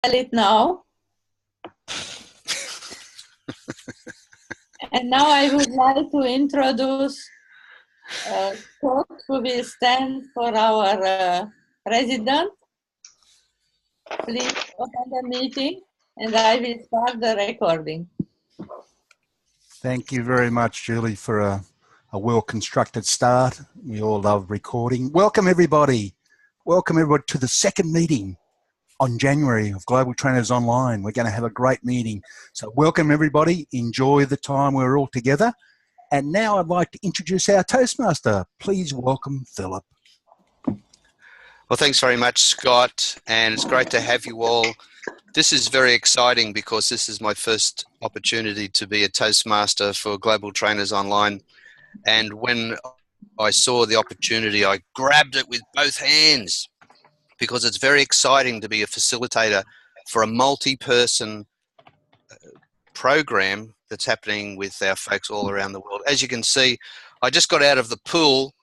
tell it now. And now I would like to introduce Scott, who will stand for our president. Please open the meeting, and I will start the recording. Thank you very much, Julie, for a well-constructed start. We all love recording. Welcome, everybody. Welcome, everybody, to the second meeting on January of Global Trainers Online. We're going to have a great meeting. So welcome, everybody. Enjoy the time we're all together. And now I'd like to introduce our Toastmaster. Please welcome Philip. Well, thanks very much, Scott, and it's great to have you all. This is very exciting because this is my first opportunity to be a Toastmaster for Global Trainers Online. And when I saw the opportunity, I grabbed it with both hands because it's very exciting to be a facilitator for a multi-person program that's happening with our folks all around the world. As you can see, I just got out of the pool.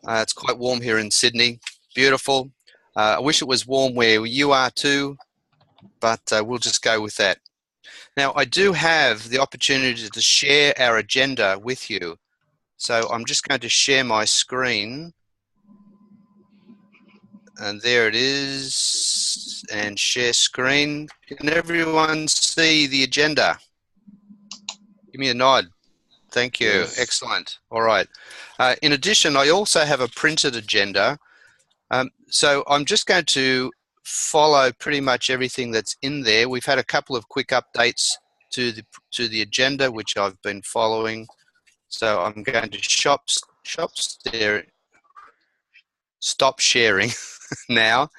It's quite warm here in Sydney. Beautiful. I wish it was warm where you are too, but we'll just go with that. Now, I do have the opportunity to share our agenda with you. So I'm just going to share my screen. And there it is. And share screen. Can everyone see the agenda? Give me a nod. Thank you. Yes. Excellent. All right. In addition, I also have a printed agenda. So I'm just going to follow pretty much everything that's in there. We've had a couple of quick updates to the agenda, which I've been following. So I'm going to stop sharing now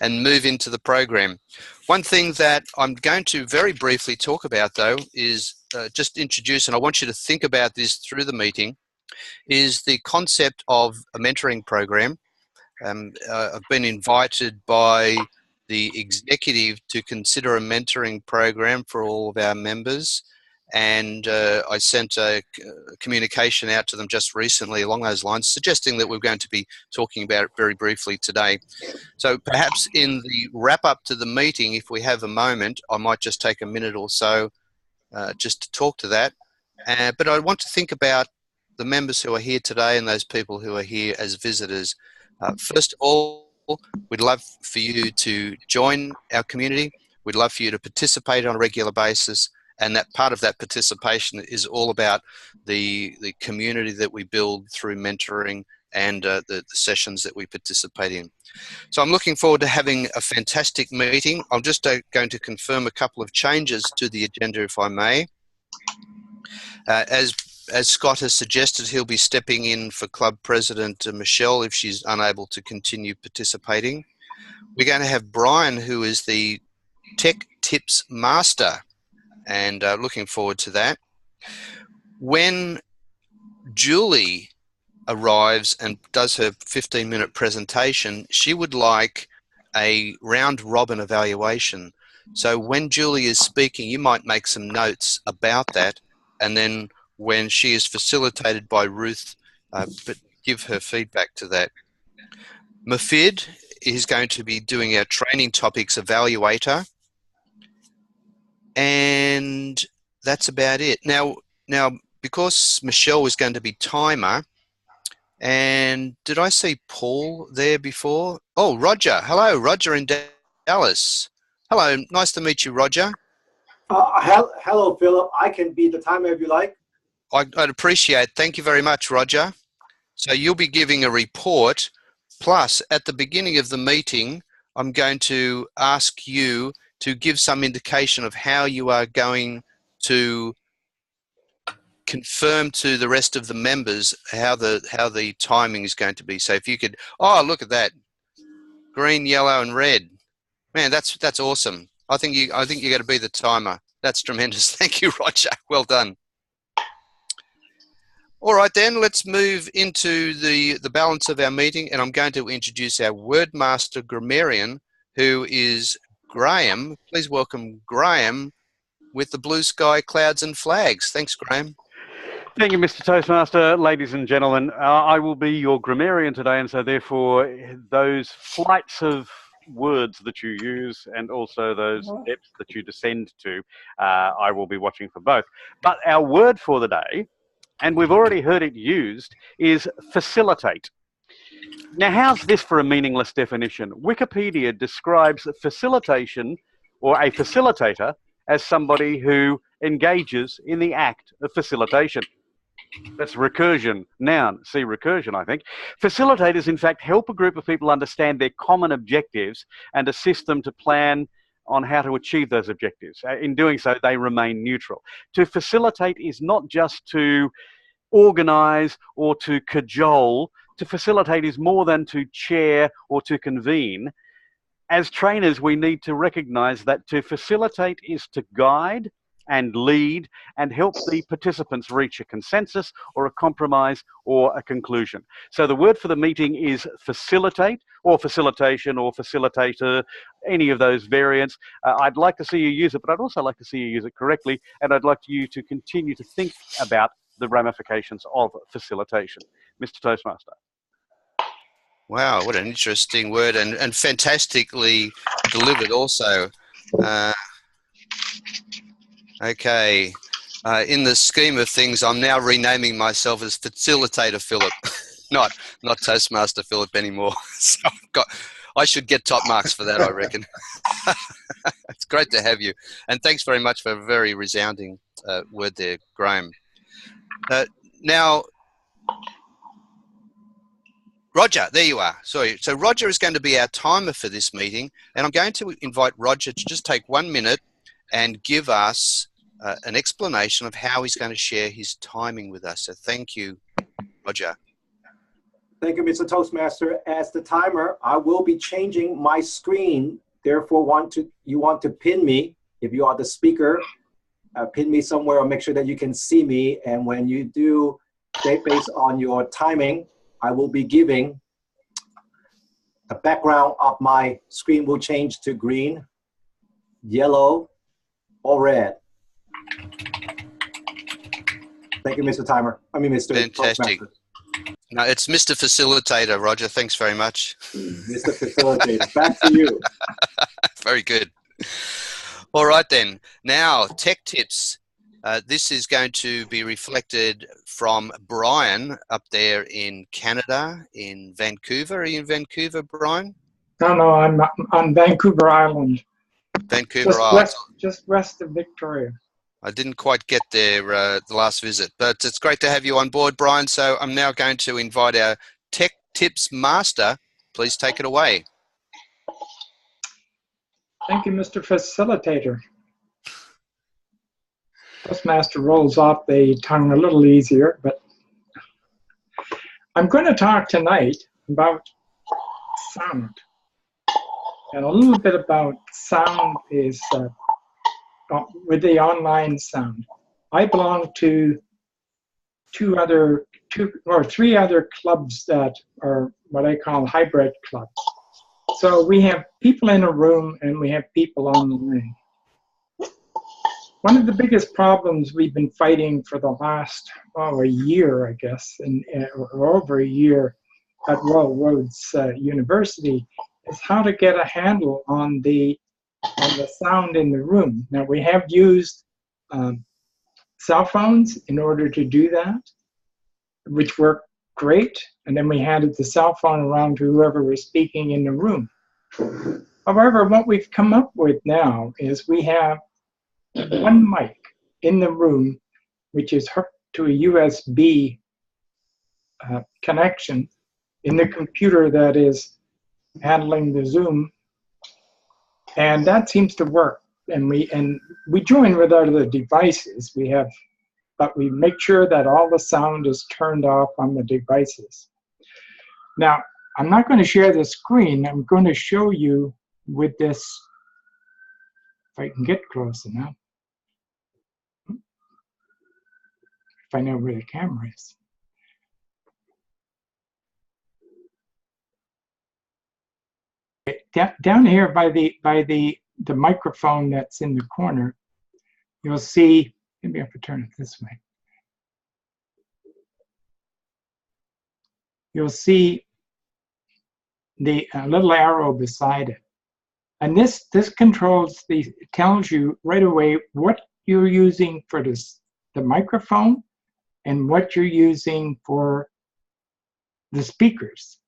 and move into the program. One thing that I'm going to very briefly talk about, though, is just introduce, and I want you to think about this through the meeting, is the concept of a mentoring program. I've been invited by the executive to consider a mentoring program for all of our members, and I sent a communication out to them just recently along those lines, suggesting that we're going to be talking about it very briefly today. So perhaps in the wrap up to the meeting, if we have a moment, I might just take a minute or so just to talk to that. But I want to think about the members who are here today and those people who are here as visitors. First of all, we'd love for you to join our community. We'd love for you to participate on a regular basis. And that part of that participation is all about the community that we build through mentoring and the sessions that we participate in. So I'm looking forward to having a fantastic meeting. I'm just going to confirm a couple of changes to the agenda, if I may. As Scott has suggested, he'll be stepping in for Club President Michelle if she's unable to continue participating. We're going to have Brian, who is the Tech Tips Master, and looking forward to that. When Julie arrives and does her 15-minute presentation, she would like a round-robin evaluation. So when Julie is speaking, you might make some notes about that, and then when she is facilitated by Ruth, but give her feedback to that. Mafid is going to be doing our training topics evaluator, and that's about it. Now, because Michelle was going to be timer, and did I see Paul there before? Oh, Roger. Hello, Roger in Dallas. Hello, nice to meet you, Roger. Hello, Philip. I can be the timer if you like. I'd appreciate it. Thank you very much, Roger. So you'll be giving a report, plus at the beginning of the meeting, I'm going to ask you to give some indication of how you are going to confirm to the rest of the members how the timing is going to be. So if you could, oh, look at that, green, yellow, and red. Man, that's awesome. I think you're going to be the timer. That's tremendous. Thank you, Roger. Well done. All right, then, let's move into the balance of our meeting, and I'm going to introduce our Wordmaster Grammarian, who is Graham. Please welcome Graham with the blue sky, clouds, and flags. Thanks, Graham. Thank you, Mr. Toastmaster. Ladies and gentlemen, I will be your grammarian today, and so therefore those flights of words that you use and also those depths that you descend to. I will be watching for both. But our word for the day, and we've already heard it used, is facilitate. Now, how's this for a meaningless definition? Wikipedia describes facilitation or a facilitator as somebody who engages in the act of facilitation. That's recursion, noun, see recursion, I think. Facilitators, in fact, help a group of people understand their common objectives and assist them to plan on how to achieve those objectives. In doing so, they remain neutral. To facilitate is not just to organize or to cajole. To facilitate is more than to chair or to convene. As trainers, we need to recognize that to facilitate is to guide and lead and help the participants reach a consensus or a compromise or a conclusion. So the word for the meeting is facilitate or facilitation or facilitator, any of those variants. I'd like to see you use it, but I'd also like to see you use it correctly, and I'd like you to continue to think about the ramifications of facilitation. Mr. Toastmaster. Wow, what an interesting word, and fantastically delivered also. Okay, in the scheme of things, I'm now renaming myself as Facilitator Philip, not Toastmaster Philip anymore. So I should get top marks for that, I reckon. It's great to have you, and thanks very much for a very resounding word there, Graham. Now, Roger, there you are. Sorry. So Roger is going to be our timer for this meeting, and I'm going to invite Roger to just take 1 minute and give us an explanation of how he's going to share his timing with us. So thank you, Roger. Thank you, Mr. Toastmaster. As the timer, I will be changing my screen. Therefore, you want to pin me. If you are the speaker, pin me somewhere or make sure that you can see me. And when you do, based on your timing, I will be giving the background of my screen will change to green, yellow, or red. Thank you, Mr. Timer. I mean, Mr. Fantastic. No, it's Mr. Facilitator, Roger. Thanks very much. Mr. Facilitator, back to you. Very good. All right then. Now, tech tips. This is going to be reflected from Brian up there in Canada, in Vancouver. Are you in Vancouver, Brian? No, I'm on Vancouver Island. Vancouver Island. Just west of Victoria. I didn't quite get there the last visit, but it's great to have you on board, Brian. So I'm now going to invite our Tech Tips Master. Please take it away. Thank you, Mr. Facilitator. Toastmaster rolls off the tongue a little easier, but I'm going to talk tonight about sound. And a little bit about sound is with the online sound. I belong to three other clubs that are what I call hybrid clubs. So we have people in a room and we have people online. One of the biggest problems we've been fighting for the last, a year, I guess, or over a year at Royal Roads University is how to get a handle on the sound in the room. Now, we have used cell phones in order to do that, which work great, and then we handed the cell phone around to whoever was speaking in the room. However, what we've come up with now is we have one mic in the room, which is hooked to a USB connection in the computer that is handling the Zoom, and that seems to work. And we join with other devices but we make sure that all the sound is turned off on the devices. Now, I'm not going to share the screen. I'm going to show you with this, if I can get close enough. If I know where the camera is. Down here by the microphone that's in the corner, you'll see, maybe I have to turn it this way. You'll see the little arrow beside it. And this controls tells you right away what you're using for the microphone and what you're using for the speakers.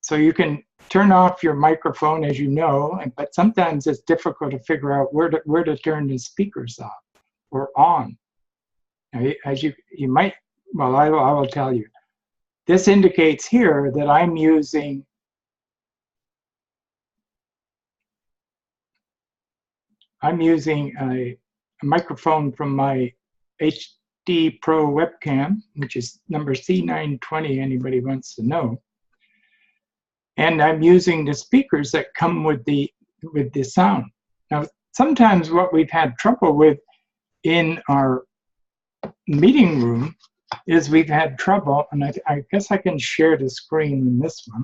So you can turn off your microphone, as you know, but sometimes it's difficult to figure out where to turn the speakers off or on. As you might, well, I will tell you. This indicates here that I'm using a microphone from my HD Pro webcam, which is number C920, anybody wants to know. And I'm using the speakers that come with the sound. Now, sometimes what we've had trouble with in our meeting room is we've had trouble, and I guess I can share the screen in this one.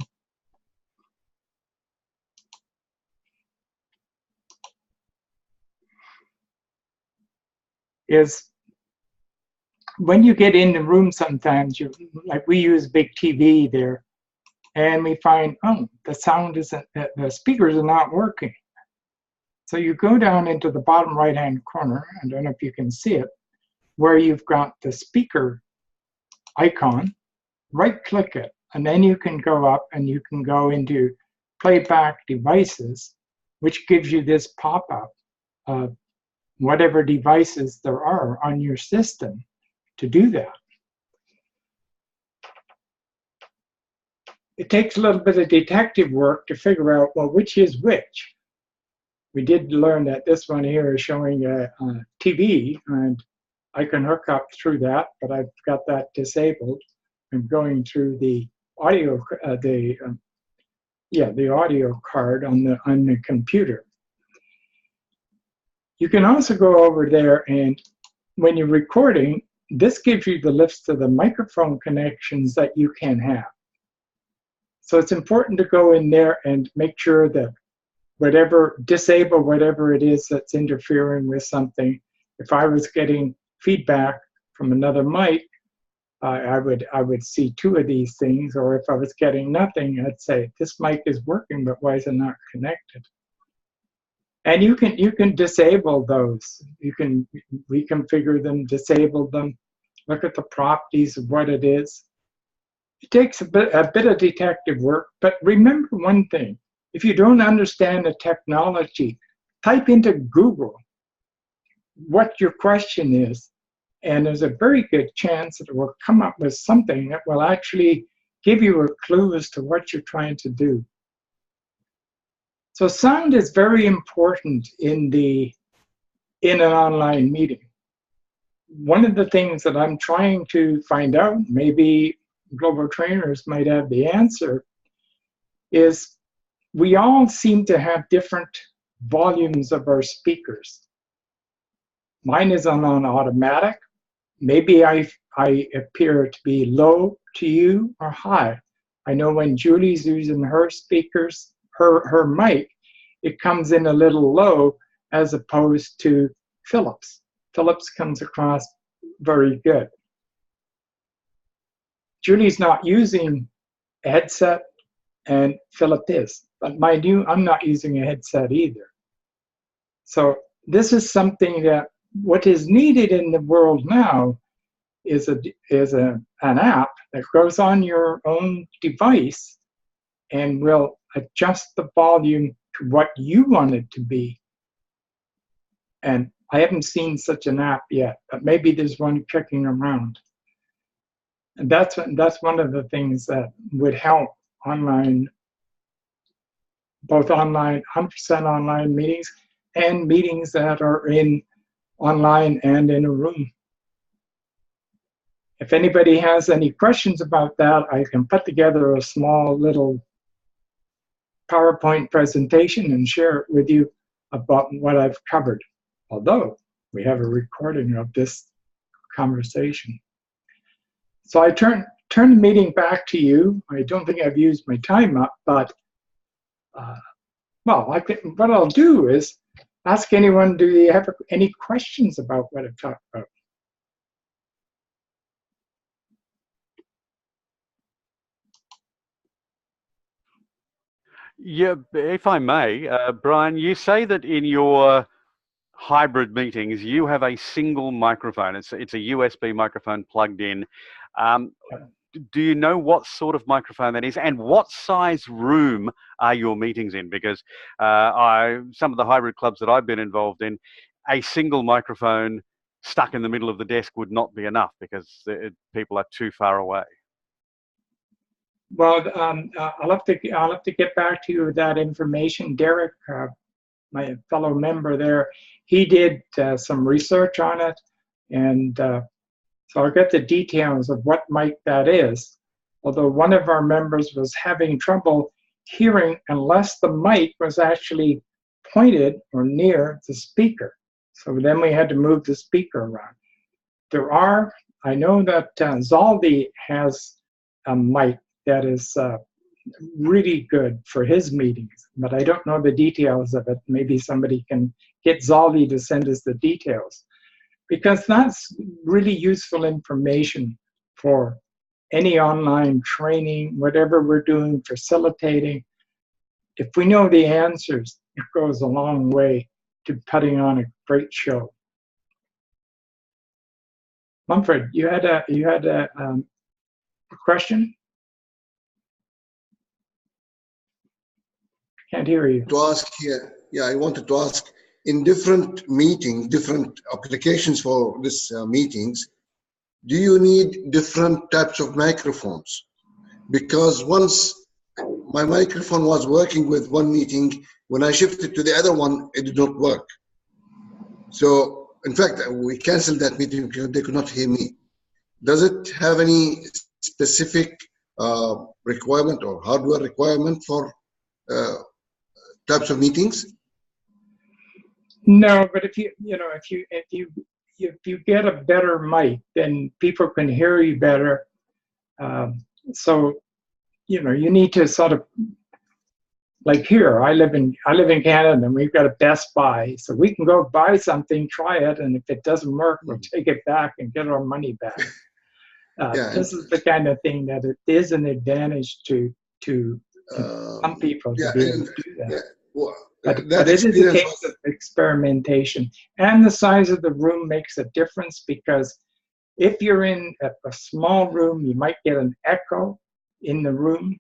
Is when you get in the room sometimes, like we use big TV there, and we find, oh, the sound isn't, the speakers are not working. So you go down into the bottom right-hand corner, I don't know if you can see it, where you've got the speaker icon, right-click it, and then you can go up and you can go into playback devices, which gives you this pop-up of whatever devices there are on your system to do that. It takes a little bit of detective work to figure out, well, which is which. We did learn that this one here is showing a TV, and I can hook up through that, but I've got that disabled. I'm going through the audio, the audio card on the computer. You can also go over there, and when you're recording, this gives you the list of the microphone connections that you can have. So it's important to go in there and make sure that disable whatever it is that's interfering with something. If I was getting feedback from another mic, I would see two of these things, or if I was getting nothing, I'd say, this mic is working, but why is it not connected? And you can disable those. You can reconfigure them, disable them, look at the properties of what it is. It takes a bit of detective work, but remember one thing. If you don't understand the technology, type into Google what your question is, and there's a very good chance that it will come up with something that will actually give you a clue as to what you're trying to do. So sound is very important in an online meeting. One of the things that I'm trying to find out, maybe global trainers might have the answer, is we all seem to have different volumes of our speakers. Mine is on automatic. Maybe I appear to be low to you or high. I know when Julie's using her speakers, her mic, it comes in a little low as opposed to Philip's. Philip's comes across very good. Julie's not using a headset, and Philip is. But mind you, I'm not using a headset either. So this is something that what is needed in the world now is an app that goes on your own device and will adjust the volume to what you want it to be. And I haven't seen such an app yet, but maybe there's one kicking around. And that's one of the things that would help online, both online, 100% online meetings and meetings that are in online and in a room. If anybody has any questions about that, I can put together a small little PowerPoint presentation and share it with you about what I've covered, although we have a recording of this conversation. So I turn the meeting back to you. I don't think I've used my time up, but well, what I'll do is ask anyone, do they have any questions about what I've talked about? Yeah, if I may, Brian, you say that in your hybrid meetings, you have a single microphone. It's a USB microphone plugged in. Do you know what sort of microphone that is, and what size room are your meetings in? Because some of the hybrid clubs that I've been involved in, a single microphone stuck in the middle of the desk would not be enough because people are too far away. Well, I'll have to get back to you with that information. Derek, my fellow member there, he did some research on it, and so I'll get the details of what mic that is. Although one of our members was having trouble hearing unless the mic was actually pointed or near the speaker. So then we had to move the speaker around. I know that Zaldi has a mic that is really good for his meetings, but I don't know the details of it. Maybe somebody can get Zaldi to send us the details, because that's really useful information for any online training, whatever we're doing, facilitating. If we know the answers, it goes a long way to putting on a great show. Mumford, you had a question? Can't hear you. To ask here, yeah, I wanted to ask, in different meetings, different applications for this meetings, do you need different types of microphones? Because once my microphone was working with one meeting, when I shifted to the other one, it did not work. So, in fact, we canceled that meeting because they could not hear me. Does it have any specific requirement or hardware requirement for types of meetings? No, but if you get a better mic, then people can hear you better. So, you need to sort of, like here, I live in Canada, and we've got a Best Buy, so we can go buy something, try it, and if it doesn't work, we'll take it back and get our money back. This is the kind of thing that it is an advantage to some people to be able to do that. Yeah. Well, but it is a case of experimentation, and the size of the room makes a difference, because if you're in a small room, you might get an echo in the room,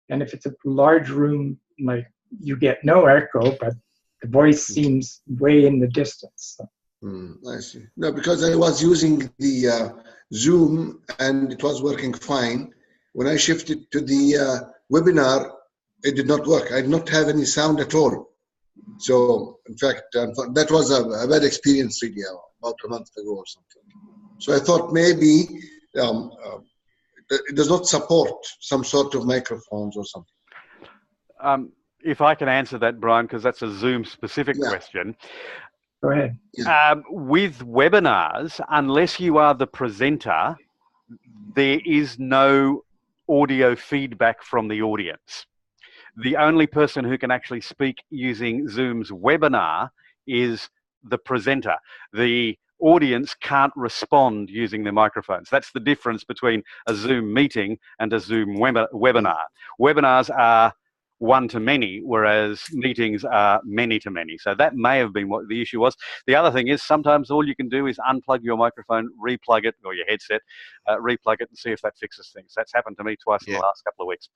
and if it's a large room, like, you get no echo, but the voice seems way in the distance. So. I see. No, because I was using the Zoom and it was working fine. When I shifted to the webinar, it did not work. I did not have any sound at all. So, in fact, that was a bad experience really about a month ago or something. So I thought maybe it does not support some sort of microphones or something. If I can answer that, Brian, because that's a Zoom-specific question. Go ahead. With webinars, unless you are the presenter, there is no audio feedback from the audience. The only person who can actually speak using Zoom's webinar is the presenter. The audience can't respond using their microphones. That's the difference between a Zoom meeting and a Zoom webinar. Webinars are one-to-many, whereas meetings are many-to-many. So that may have been what the issue was. The other thing is sometimes all you can do is unplug your microphone, replug it, or your headset, replug it and see if that fixes things. That's happened to me twice in the last couple of weeks.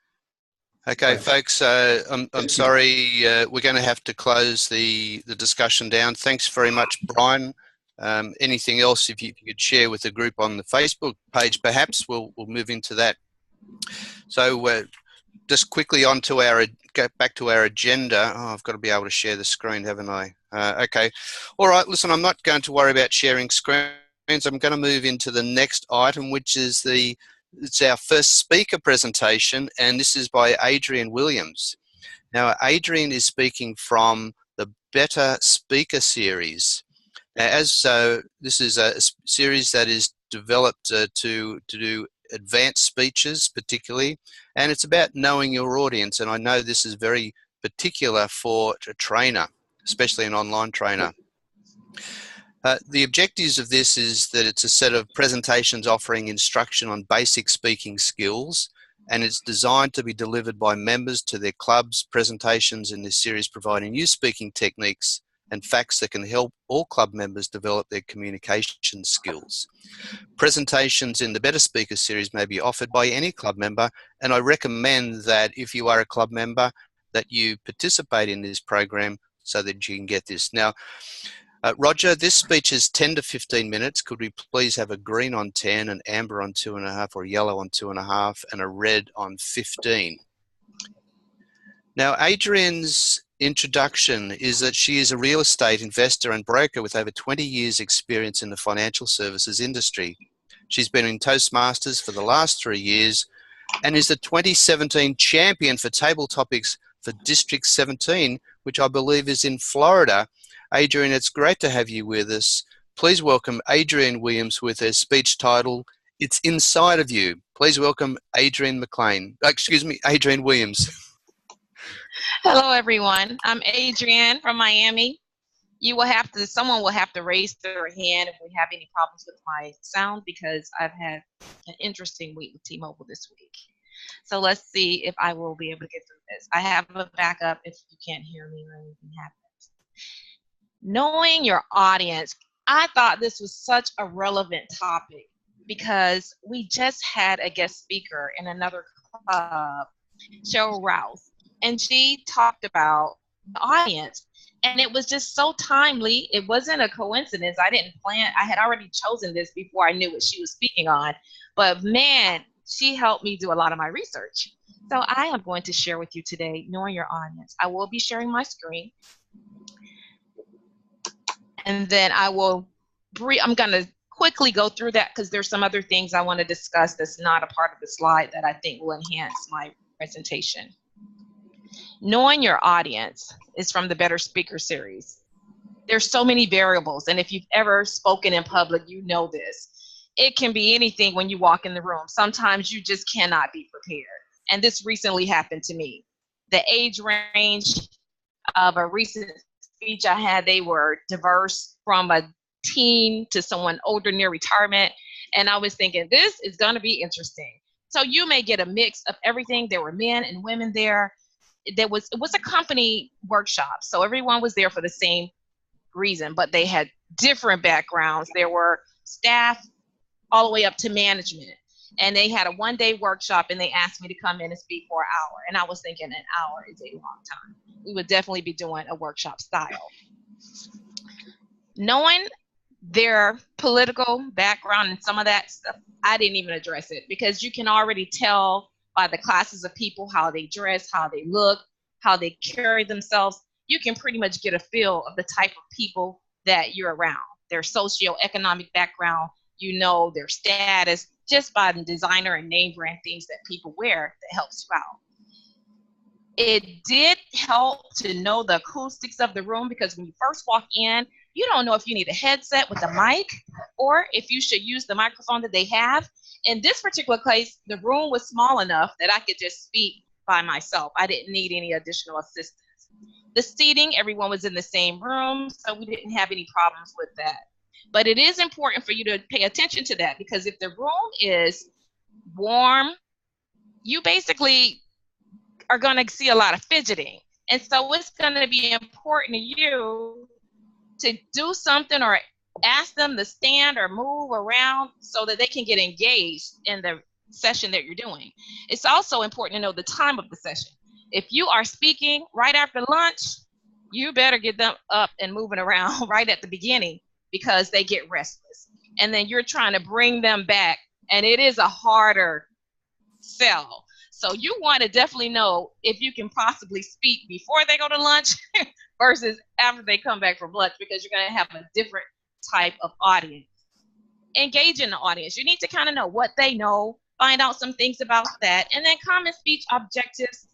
Okay, folks, I'm sorry, we're going to have to close the discussion down. Thanks very much, Brian. Anything else, if you could share with the group on the Facebook page, perhaps we'll move into that. So just quickly go back to our agenda. Oh, I've got to be able to share the screen, haven't I? Okay. All right, listen, I'm not going to worry about sharing screens. I'm going to move into the next item, which is it's our first speaker presentation, and this is by Adrian Williams. Now, Adrian is speaking from the Better Speaker Series. Now, this is a series that is developed to do advanced speeches particularly, and it's about knowing your audience, and I know this is very particular for a trainer, especially an online trainer. The objectives of this is that it's a set of presentations offering instruction on basic speaking skills and it's designed to be delivered by members to their clubs. Presentations in this series providing new speaking techniques and facts that can help all club members develop their communication skills. Presentations in the Better Speaker series may be offered by any club member, and I recommend that if you are a club member, that you participate in this program so that you can get this. Now, Roger, this speech is 10 to 15 minutes. Could we please have a green on 10, an amber on 2.5, or yellow on 2.5, and a red on 15? Now, Adrian's introduction is that she is a real estate investor and broker with over 20 years experience in the financial services industry. She's been in Toastmasters for the last 3 years and is the 2017 champion for table topics for District 17, which I believe is in Florida. Adrian, it's great to have you with us. Please welcome Adrian Williams with her speech title, It's Inside of You. Please welcome Adrian Adrian Williams. Hello, everyone. I'm Adrian from Miami. Someone will have to raise their hand if we have any problems with my sound, because I've had an interesting week with T-Mobile this week. So let's see if I will be able to get through this. I have a backup if you can't hear me or anything happens. Knowing your audience. I thought this was such a relevant topic because we just had a guest speaker in another club, Cheryl Rouse. And she talked about the audience, and it was just so timely. It wasn't a coincidence. I didn't plan. I had already chosen this before I knew what she was speaking on, but man, she helped me do a lot of my research. So I am going to share with you today, knowing your audience. I will be sharing my screen, and then I'm going to quickly go through that because there's some other things I want to discuss that's not a part of the slide that I think will enhance my presentation. Knowing your audience is from the Better Speaker series. There's so many variables, and if you've ever spoken in public, you know this. It can be anything when you walk in the room. Sometimes you just cannot be prepared, and this recently happened to me. The age range of a recent speech I had, they were diverse from a teen to someone older near retirement, and I was thinking, this is going to be interesting. So you may get a mix of everything. There were men and women there. It was a company workshop, so everyone was there for the same reason, but they had different backgrounds. There were staff all the way up to management, and they had a one-day workshop, and they asked me to come in and speak for an hour, and I was thinking an hour is a long time. We would definitely be doing a workshop style. Knowing their political background and some of that stuff, I didn't even address it because you can already tell by the classes of people, how they dress, how they look, how they carry themselves. You can pretty much get a feel of the type of people that you're around, their socioeconomic background, you know, their status, just by the designer and name brand things that people wear that helps you out. It did help to know the acoustics of the room because when you first walk in, you don't know if you need a headset with a mic or if you should use the microphone that they have. In this particular case, the room was small enough that I could just speak by myself. I didn't need any additional assistance. The seating, everyone was in the same room, so we didn't have any problems with that. But it is important for you to pay attention to that because if the room is warm, you basically are going to see a lot of fidgeting. And so it's going to be important to you to do something or ask them to stand or move around so that they can get engaged in the session that you're doing. It's also important to know the time of the session. If you are speaking right after lunch, you better get them up and moving around right at the beginning because they get restless. And then you're trying to bring them back, and it is a harder sell. So you want to definitely know if you can possibly speak before they go to lunch versus after they come back from lunch because you're going to have a different type of audience. Engage in the audience. You need to kind of know what they know, find out some things about that, and then common speech objectives.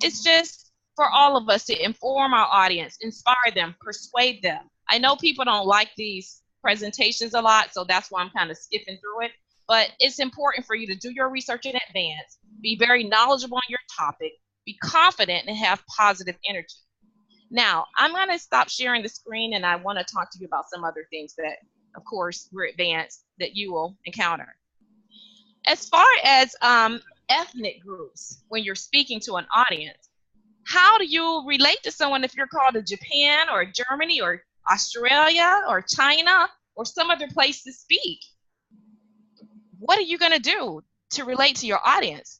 It's just for all of us to inform our audience, inspire them, persuade them. I know people don't like these presentations a lot, so that's why I'm kind of skipping through it. But it's important for you to do your research in advance, be very knowledgeable on your topic, be confident, and have positive energy. Now, I'm going to stop sharing the screen, and I want to talk to you about some other things that, of course, were advanced that you will encounter. As far as ethnic groups when you're speaking to an audience. How do you relate to someone if you're called to Japan or Germany or Australia or China or some other place to speak? What are you going to do to relate to your audience?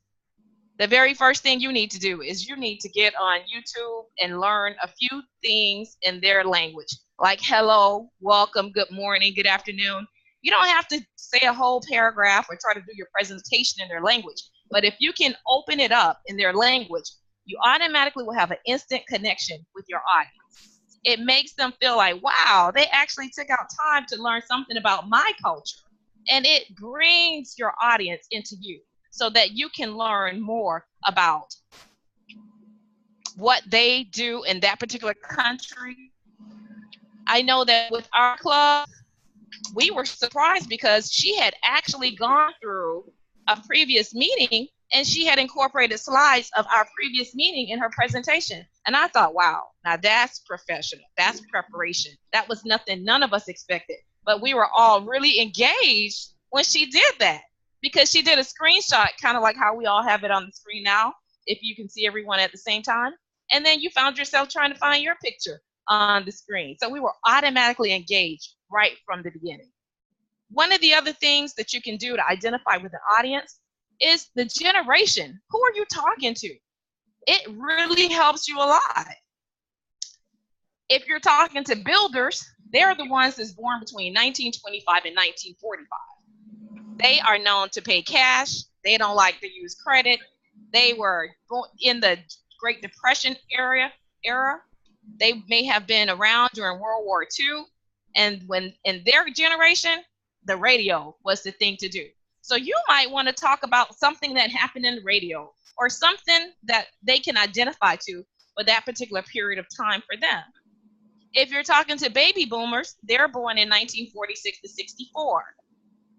The very first thing you need to do is you need to get on YouTube and learn a few things in their language, like hello, welcome, good morning, good afternoon. You don't have to say a whole paragraph or try to do your presentation in their language, but if you can open it up in their language, you automatically will have an instant connection with your audience. It makes them feel like, wow, they actually took out time to learn something about my culture. And it brings your audience into you so that you can learn more about what they do in that particular country. I know that with our club, we were surprised because she had actually gone through a previous meeting and she had incorporated slides of our previous meeting in her presentation. And I thought, wow, now that's professional. That's preparation. That was nothing none of us expected. But we were all really engaged when she did that because she did a screenshot, kind of like how we all have it on the screen now, if you can see everyone at the same time. And then you found yourself trying to find your picture on the screen. So we were automatically engaged right from the beginning. One of the other things that you can do to identify with an audience is the generation. Who are you talking to? It really helps you a lot. If you're talking to builders, they're the ones that's born between 1925 and 1945. They are known to pay cash. They don't like to use credit. They were in the Great Depression era. They may have been around during World War II. And when in their generation, the radio was the thing to do. So you might want to talk about something that happened in the radio or something that they can identify to for that particular period of time for them. If you're talking to baby boomers, they're born in 1946 to 64.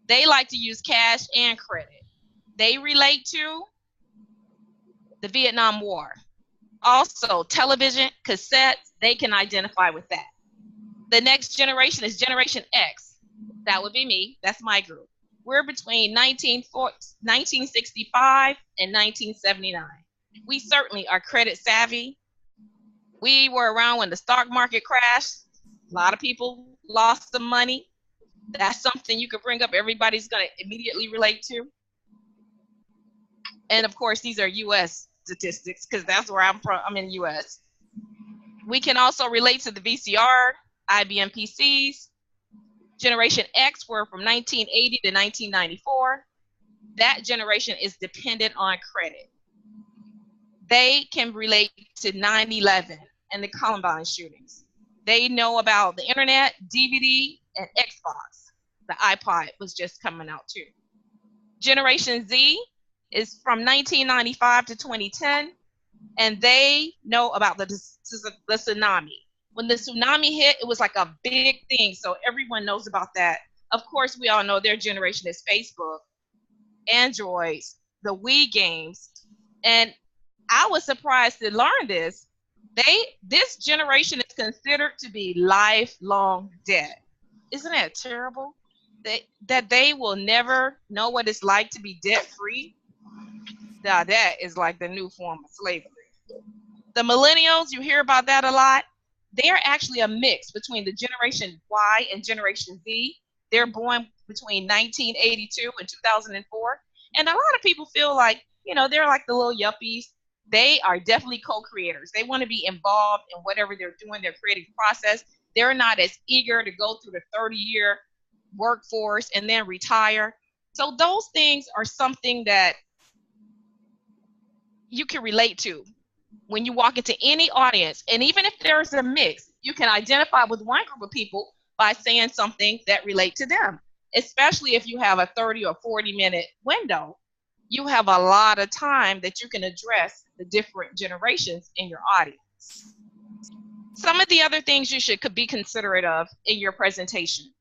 They like to use cash and credit. They relate to the Vietnam War. Also, television, cassettes, they can identify with that. The next generation is Generation X. That would be me. That's my group. We're between 1965 and 1979. We certainly are credit savvy. We were around when the stock market crashed. A lot of people lost some money. That's something you could bring up. Everybody's going to immediately relate to. And of course, these are U.S. statistics because that's where I'm from. I'm in the U.S. We can also relate to the VCR, IBM PCs. Generation X were from 1980 to 1994. That generation is dependent on credit. They can relate to 9/11 and the Columbine shootings. They know about the internet, DVD, and Xbox. The iPod was just coming out too. Generation Z is from 1995 to 2010, and they know about the tsunami. When the tsunami hit, it was like a big thing, so everyone knows about that. Of course, we all know their generation is Facebook, Androids, the Wii games, and I was surprised to learn this. This generation is considered to be lifelong debt. Isn't that terrible? That they will never know what it's like to be debt-free. Now that is like the new form of slavery. The millennials, you hear about that a lot. They're actually a mix between the Generation Y and Generation Z. They're born between 1982 and 2004. And a lot of people feel like, they're like the little yuppies. They are definitely co-creators. They want to be involved in whatever they're doing, their creative process. They're not as eager to go through the 30-year workforce and then retire. So those things are something that you can relate to when you walk into any audience. And even if there's a mix, you can identify with one group of people by saying something that relate to them, especially if you have a 30 or 40-minute window. You have a lot of time that you can address the different generations in your audience. Some of the other things you could be considerate of in your presentation.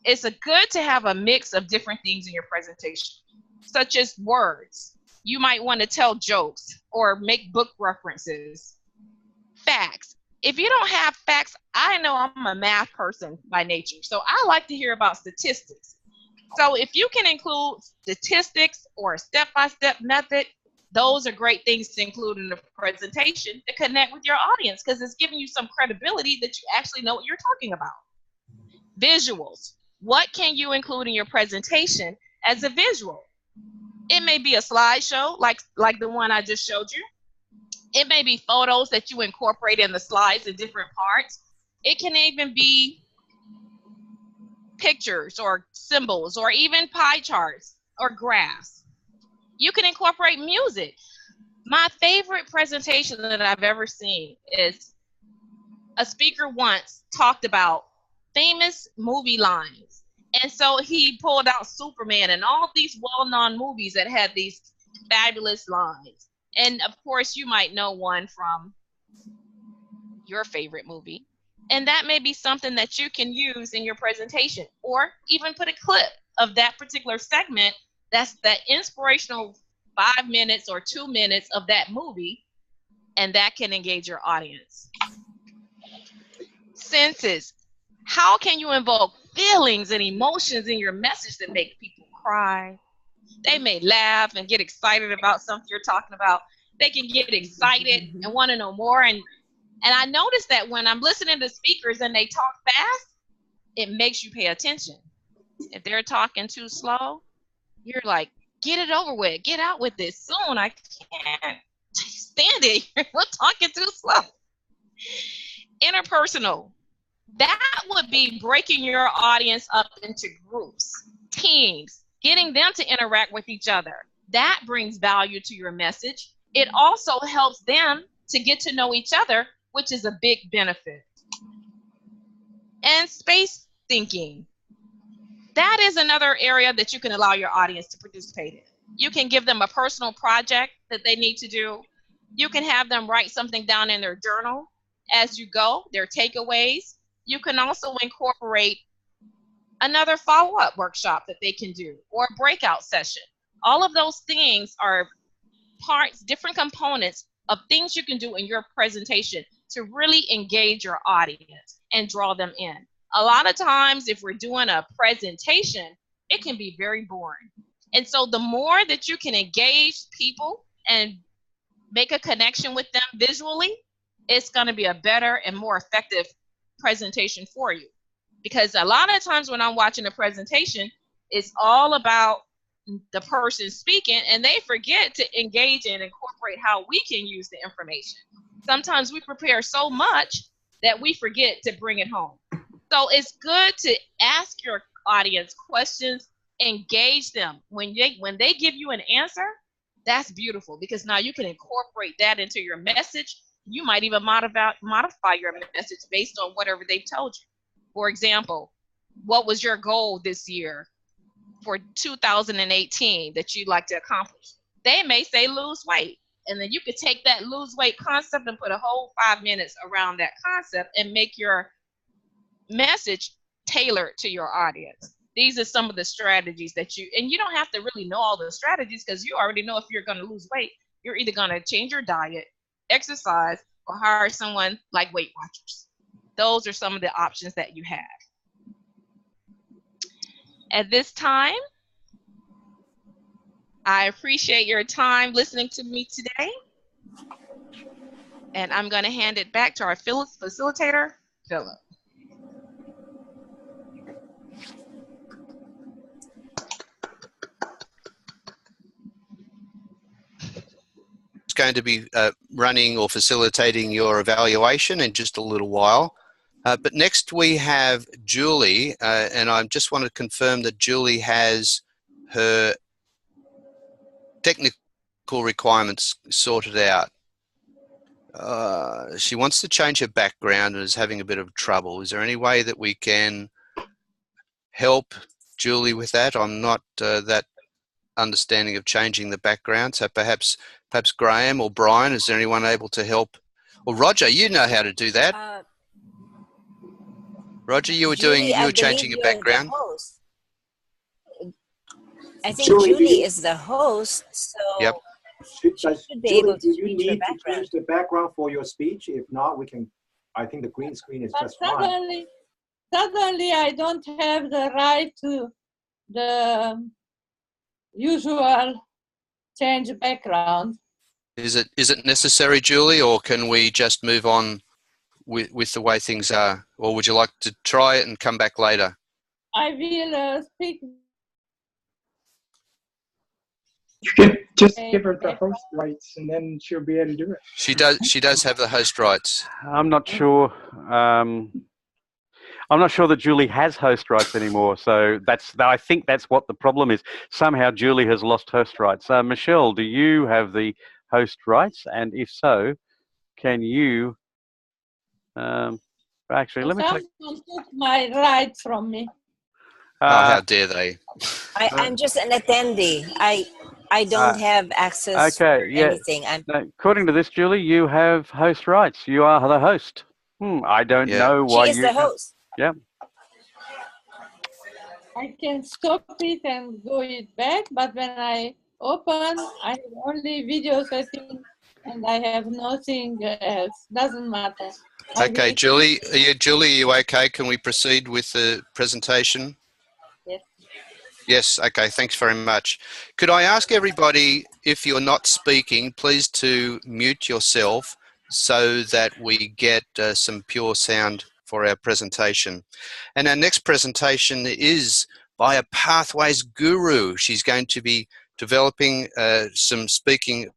It's good to have a mix of different things in your presentation, such as words. You might want to tell jokes or make book references. Facts. If you don't have facts, I know I'm a math person by nature, so I like to hear about statistics. So if you can include statistics or a step-by-step method those are great things to include in the presentation to connect with your audience, because it's giving you some credibility that you actually know what you're talking about. Visuals. What can you include in your presentation as a visual? It may be a slideshow like the one I just showed you. It may be photos that you incorporate in the slides in different parts. It can even be pictures or symbols or even pie charts or graphs. You can incorporate music. My favorite presentation that I've ever seen is a speaker once talked about famous movie lines. And so he pulled out Superman and all these well-known movies that had these fabulous lines. And of course, you might know one from your favorite movie. And that may be something that you can use in your presentation, or even put a clip of that particular segment that's that inspirational 5 minutes or 2 minutes of that movie, and that can engage your audience. Senses. How can you invoke feelings and emotions in your message that make people cry? They may laugh and get excited about something you're talking about. They can get excited and want to know more. And I notice that when I'm listening to speakers and they talk fast, it makes you pay attention. If they're talking too slow, you're like, get it over with. Get out with this soon. I can't stand it. We're talking too slow. Interpersonal. That would be breaking your audience up into groups, teams, getting them to interact with each other. That brings value to your message. It also helps them to get to know each other, which is a big benefit. And space thinking. That is another area that you can allow your audience to participate in. You can give them a personal project that they need to do. You can have them write something down in their journal as you go, their takeaways. You can also incorporate another follow-up workshop that they can do, or a breakout session. All of those things are parts, different components of things you can do in your presentation to really engage your audience and draw them in. A lot of times, if we're doing a presentation, it can be very boring. And so the more that you can engage people and make a connection with them visually, it's going to be a better and more effective presentation for you. Because a lot of times when I'm watching a presentation, it's all about the person speaking, and they forget to engage and incorporate how we can use the information. Sometimes we prepare so much that we forget to bring it home. So it's good to ask your audience questions, engage them. When they give you an answer, that's beautiful, because now you can incorporate that into your message. You might even modify your message based on whatever they've told you. For example, what was your goal this year for 2018 that you'd like to accomplish? They may say lose weight. And then you could take that lose weight concept and put a whole 5 minutes around that concept and make your message tailored to your audience. These are some of the strategies that and you don't have to really know all the strategies, because you already know if you're going to lose weight, you're either going to change your diet, exercise, or hire someone like Weight Watchers. Those are some of the options that you have. At this time, I appreciate your time listening to me today. And I'm going to hand it back to our facilitator, Philip. Going to be running or facilitating your evaluation in just a little while. But next we have Julie, and I just want to confirm that Julie has her technical requirements sorted out. She wants to change her background and is having a bit of trouble. Is there any way that we can help Julie with that? I'm not that understanding of changing the background, so perhaps Graham or Brian, is there anyone able to help? Or Roger, you know how to do that. Roger, you were changing your background. I think Julie is the host, so yep. she should be able to do you change her need to background. change the background for your speech? If not, I think the green screen is just fine. Suddenly I don't have the right to the usual change background. Is it necessary, Julie, or can we just move on with the way things are? Or would you like to try it and come back later? I will speak. You can just give her the host rights, and then she'll be able to do it. She does have the host rights. I'm not sure. I'm not sure that Julie has host rights anymore. So I think that's what the problem is. Somehow Julie has lost host rights. Michelle, do you have the host rights? And if so, can you? Actually, let me take. Someone took my right from me. Oh, how dare they? I'm just an attendee. I don't have access to anything. According to this, Julie, you have host rights. You are the host. I don't know why she is the host. Yeah. I can stop it and go it back, but when I open, I have only video setting and I have nothing else. Doesn't matter. Okay, Julie, are you okay? Can we proceed with the presentation? Yes. Yes, okay, thanks very much. Could I ask everybody, if you're not speaking, please to mute yourself so that we get some pure sound for our presentation. And our next presentation is by a Pathways guru. She's going to be developing some speaking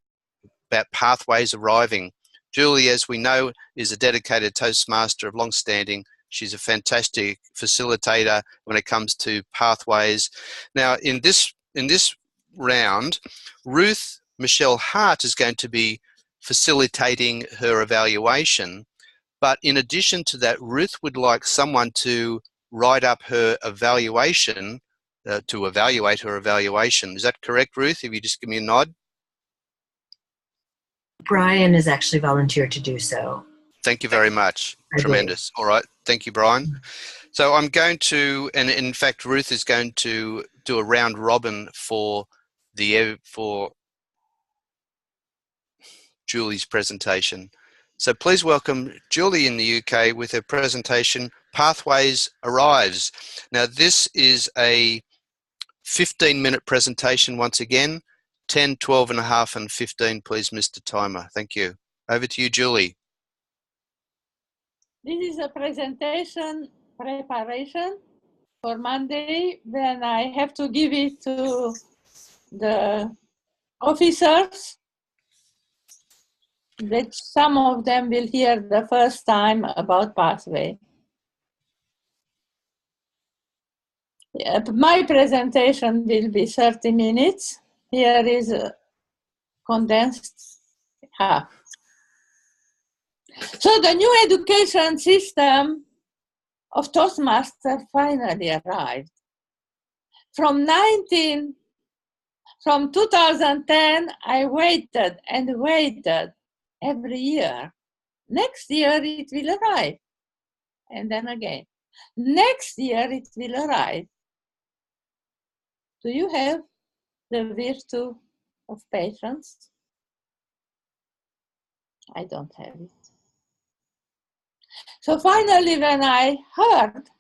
about pathways arriving. Julie, as we know, is a dedicated Toastmaster of long standing. She's a fantastic facilitator when it comes to pathways. Now, in this round, Ruth Michelle Hart is going to be facilitating her evaluation. But in addition to that, Ruth would like someone to write up her evaluation, to evaluate her evaluation. Is that correct, Ruth? If you just give me a nod. Brian has actually volunteered to do so. Thank you very much. Tremendous. All right. Thank you, Brian. So I'm going to, and in fact, Ruth is going to do a round robin for Julie's presentation. So please welcome Julie in the UK with her presentation, Pathways Arrives. Now this is a 15-minute presentation once again, 10, 12 and a half and 15, please, Mr. Timer. Thank you. Over to you, Julie. This is a presentation preparation for Monday when I have to give it to the officers, that some of them will hear the first time about pathway. My presentation will be 30 minutes. Here is a condensed half. So the new education system of Toastmasters finally arrived. From 2010, I waited and waited every year. Next year it will arrive. And then again. Next year it will arrive. Do you have the virtue of patience? I don't have it. So finally, when I heard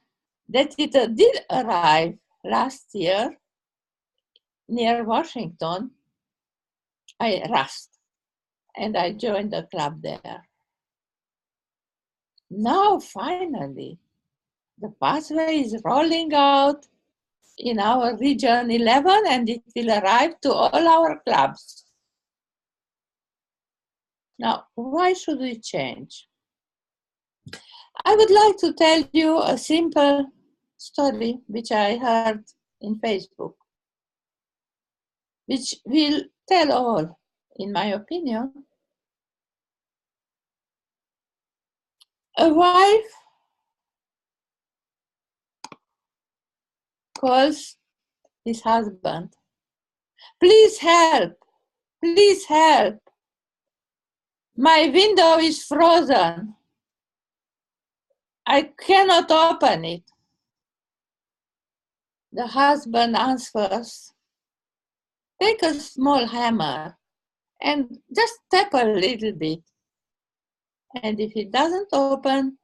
that it did arrive last year near Washington, I rushed and I joined the club there. Now, finally, the pathway is rolling out in our region 11 and it will arrive to all our clubs. Now, why should we change? I would like to tell you a simple story which I heard in Facebook, which will tell all, in my opinion. A wife calls his husband, please help, please help. My window is frozen. I cannot open it. The husband answers, take a small hammer and just tap a little bit. And if it doesn't open,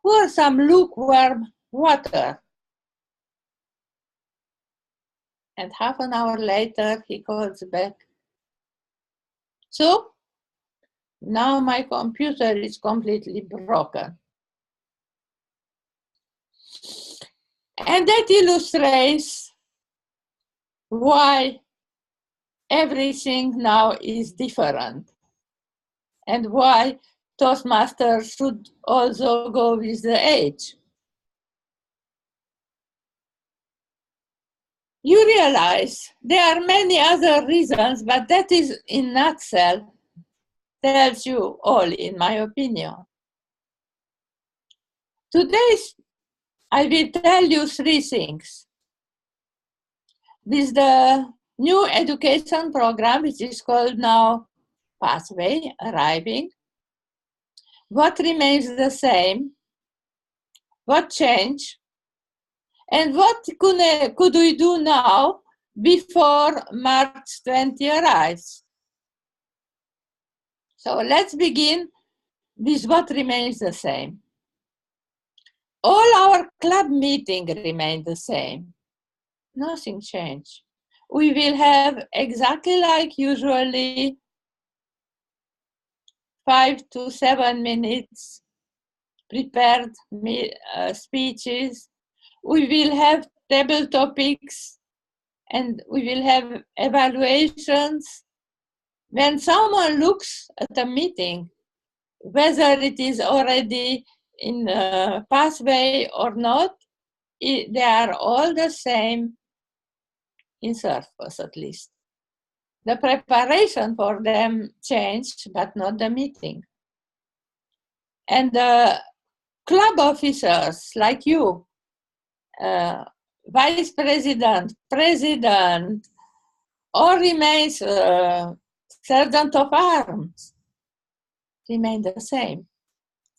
pour some lukewarm water. And half an hour later, he calls back. So, Now my computer is completely broken. And that illustrates why everything now is different and why Toastmasters should also go with the age. You realize there are many other reasons, but that is in a nutshell tells you all, in my opinion. Today, I will tell you three things. With the new education program, which is called now Pathway, arriving, what remains the same, what changed, and what could we do now before March 20 arrives. So let's begin with what remains the same. All our club meetings remain the same. Nothing changed. We will have exactly like usually 5 to 7 minutes prepared speeches. We will have table topics and we will have evaluations. When someone looks at a meeting, whether it is already in a pathway or not, they are all the same in surface at least. The preparation for them changed, but not the meeting. And the club officers like you, vice president, president, or remains sergeant of arms, remain the same.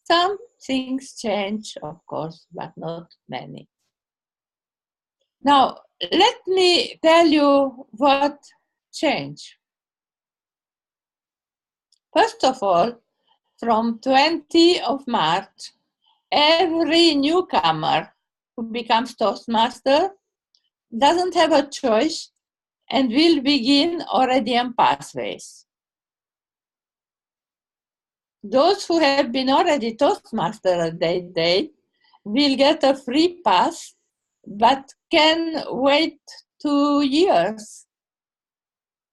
Some things change, of course, but not many. Now, let me tell you what changed. First of all, from 20 of March, every newcomer who becomes Toastmaster doesn't have a choice and will begin already on pathways. Those who have been already Toastmaster at that date will get a free pass, but can wait 2 years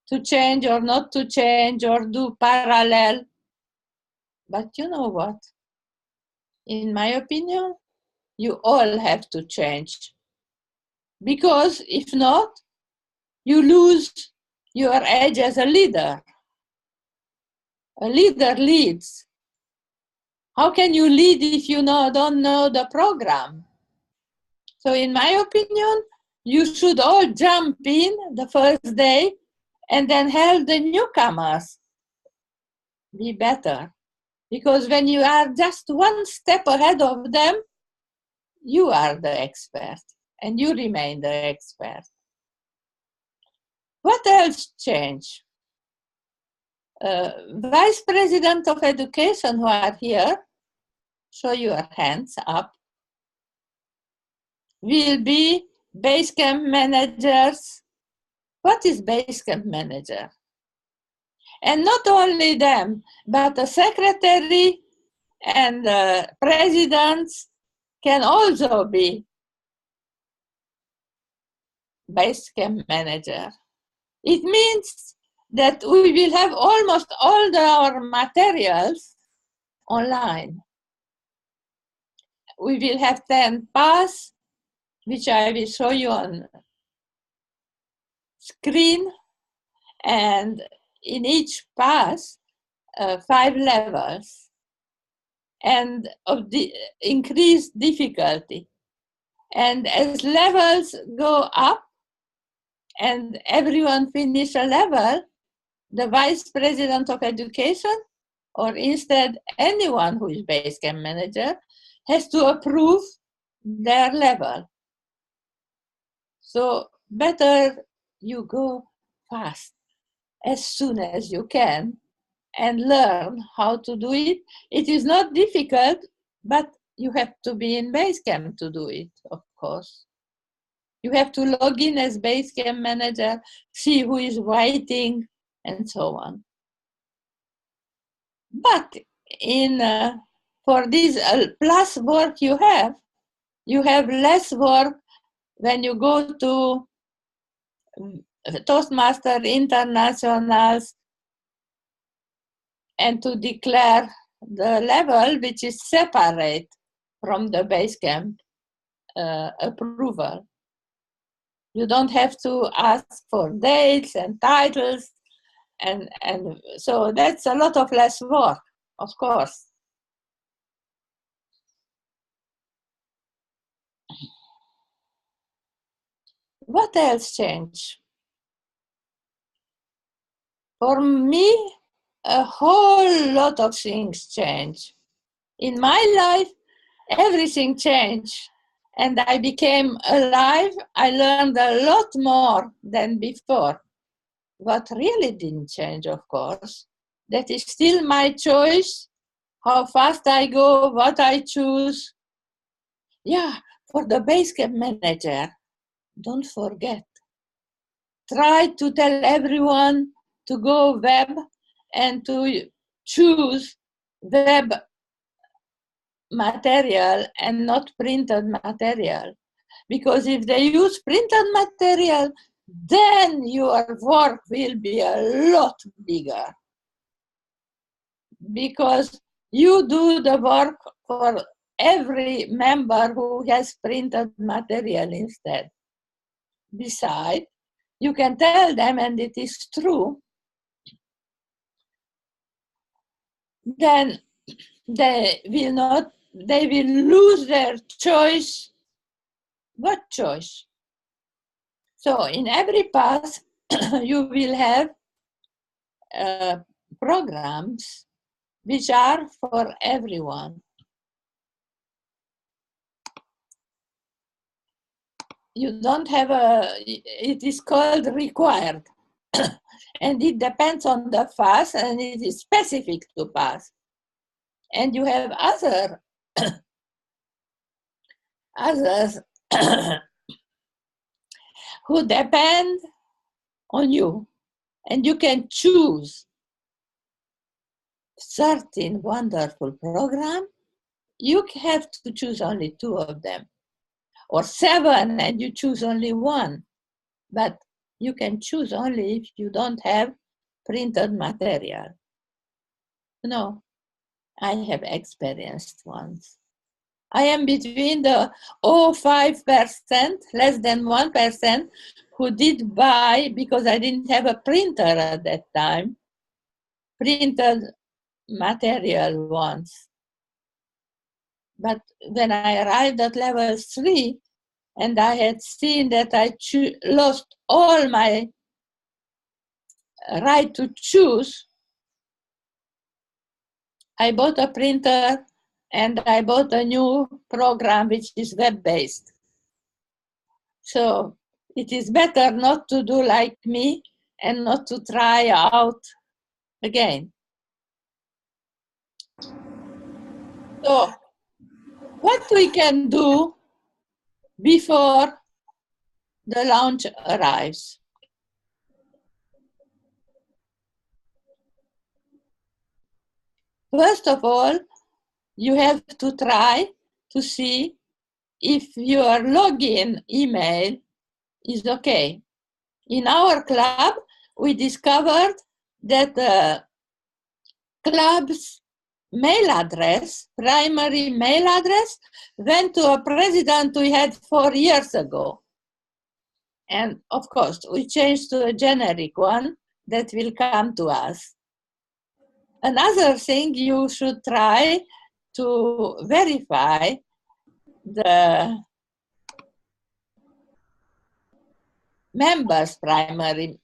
to change or not to change or do parallel. But you know what? In my opinion, you all have to change. Because if not, you lose your edge as a leader. A leader leads. How can you lead if you don't know the program? So in my opinion, you should all jump in the first day and then help the newcomers be better. Because when you are just one step ahead of them, you are the expert and you remain the expert. What else changed? Vice President of Education who are here, show your hands up, will be Basecamp managers. What is Basecamp manager? And not only them, but the secretary and the presidents can also be Basecamp manager. It means that we will have almost all our materials online. We will have 10 paths, which I will show you on screen, and in each path, 5 levels, and of the increased difficulty. And as levels go up, and everyone finish a level, the Vice President of Education, or instead anyone who is Basecamp manager, has to approve their level. So better you go fast, as soon as you can, and learn how to do it. It is not difficult, but you have to be in Basecamp to do it, of course. You have to log in as Basecamp manager, see who is writing, and so on. But for this plus work you have less work when you go to Toastmaster Internationals and to declare the level which is separate from the Basecamp approval. You don't have to ask for dates and titles, and so that's a lot of less work, of course. What else changed? For me, a whole lot of things change. In my life, everything changed, and I became alive. I learned a lot more than before. What really didn't change, of course, that is still my choice, how fast I go, what I choose. Yeah, for the Basecamp manager, don't forget. Try to tell everyone to go web and to choose web material and not printed material. Because if they use printed material, then your work will be a lot bigger. Because you do the work for every member who has printed material instead. Besides, you can tell them, and it is true, then they will lose their choice. What choice? So in every pass, you will have programs which are for everyone. You don't have it is called required. And it depends on the pass, and it is specific to pass. And you have others who depend on you, and you can choose 13 wonderful programs. You have to choose only 2 of them, or 7 and you choose only 1. But you can choose only if you don't have printed material. No, I have experienced once. I am between the 0.5%, less than 1%, who did buy, because I didn't have a printer at that time, printed material once. But when I arrived at level 3, and I had seen that I lost all my right to choose, I bought a printer and I bought a new program which is web-based. So it is better not to do like me and not to try out again. So what we can do before the launch arrives? First of all, you have to try to see if your login email is okay. In our club, we discovered that the club's mail address, primary mail address, went to a president we had 4 years ago. And of course, we changed to a generic one that will come to us. Another thing, you should try to verify the member's primary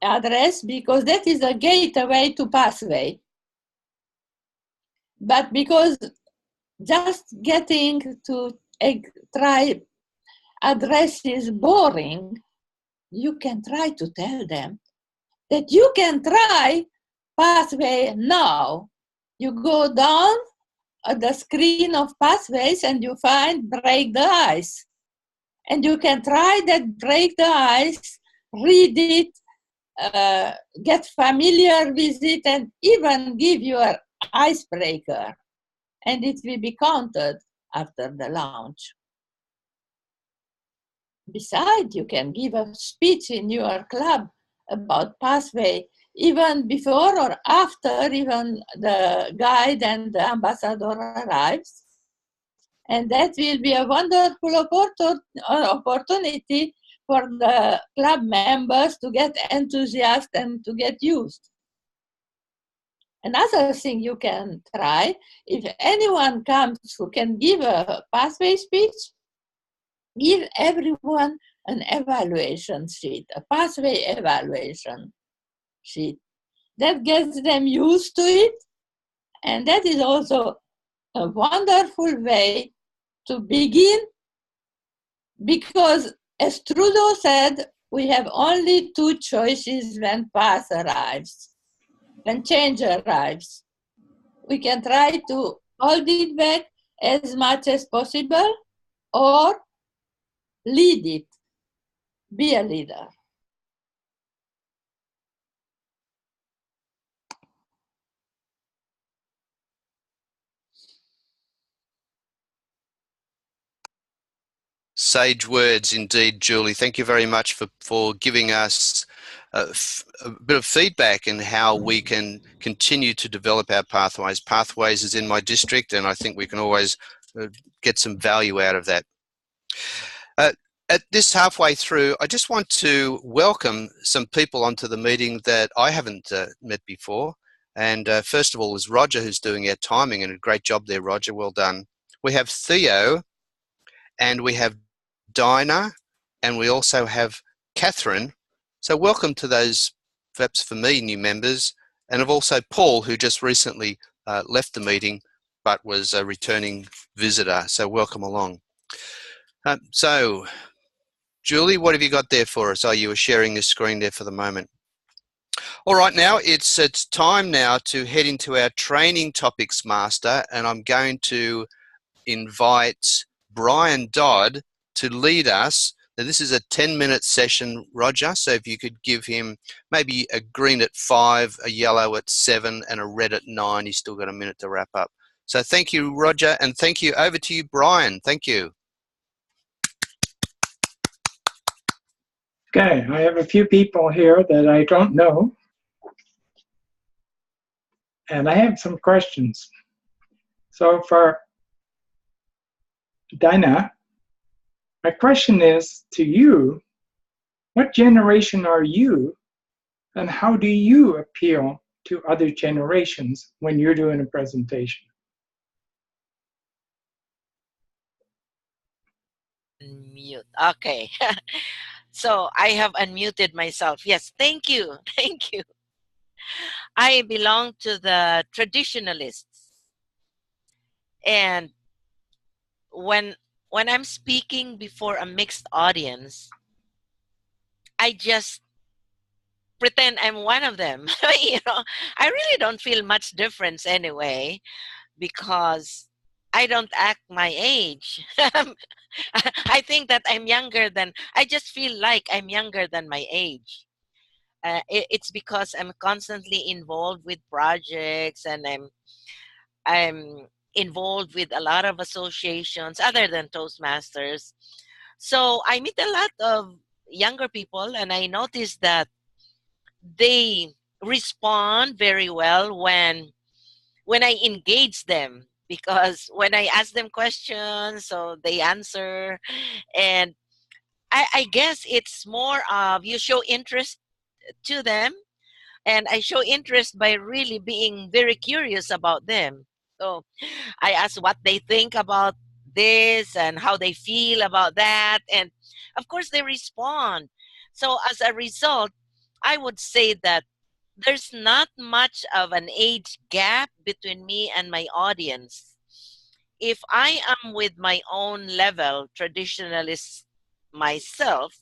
address, because that is a gateway to Pathway. But because just getting to try address is boring, you can try to tell them that you can try Pathway now. You go down at the screen of Pathways and you find Break the Ice. And you can try that Break the Ice, read it, get familiar with it and even give you an icebreaker. And it will be counted after the launch. Besides, you can give a speech in your club about pathway, even before or after even the guide and the ambassador arrives. And that will be a wonderful opportunity for the club members to get enthusiastic and to get used. Another thing you can try, if anyone comes who can give a pathway speech, give everyone an evaluation sheet, a pathway evaluation sheet. That gets them used to it, and that is also a wonderful way to begin, because as Trudeau said, we have only two choices when path arrives, when change arrives. We can try to hold it back as much as possible or lead it, be a leader. Sage words indeed, Julie. Thank you very much for giving us a bit of feedback in how we can continue to develop our pathways. Pathways is in my district, and I think we can always get some value out of that. At this halfway through, I just want to welcome some people onto the meeting that I haven't met before. And first of all is Roger, who's doing our timing, and a great job there, Roger. Well done. We have Theo, and we have Dinah, and we also have Catherine. So welcome to those, perhaps for me, new members, and of also Paul, who just recently left the meeting but was a returning visitor. So welcome along. So Julie, what have you got there for us? Oh, you were sharing your screen there for the moment. All right, now it's time now to head into our training topics master, and I'm going to invite Brian Dodd to lead us. Now, this is a 10-minute session, Roger, so if you could give him maybe a green at 5, a yellow at 7, and a red at 9, he's still got a minute to wrap up. So thank you, Roger, and thank you. Over to you, Brian. Thank you. Okay, I have a few people here that I don't know, and I have some questions. So for Dinah, my question is to you, what generation are you, and how do you appeal to other generations when you're doing a presentation? Mute. Okay. So I have unmuted myself. Yes, thank you. Thank you. I belong to the traditionalists. And when I'm speaking before a mixed audience, I just pretend I'm one of them. You know, I really don't feel much difference anyway, because I don't act my age. I think that I'm younger than, I just feel like I'm younger than my age. It's because I'm constantly involved with projects, and I'm involved with a lot of associations other than Toastmasters. So I meet a lot of younger people, and I notice that they respond very well when I engage them, because when I ask them questions, so they answer. And I guess it's more of you show interest to them, and I show interest by really being very curious about them. So I ask what they think about this and how they feel about that, and of course they respond. So as a result, I would say that there's not much of an age gap between me and my audience. If I am with my own level, traditionalist myself,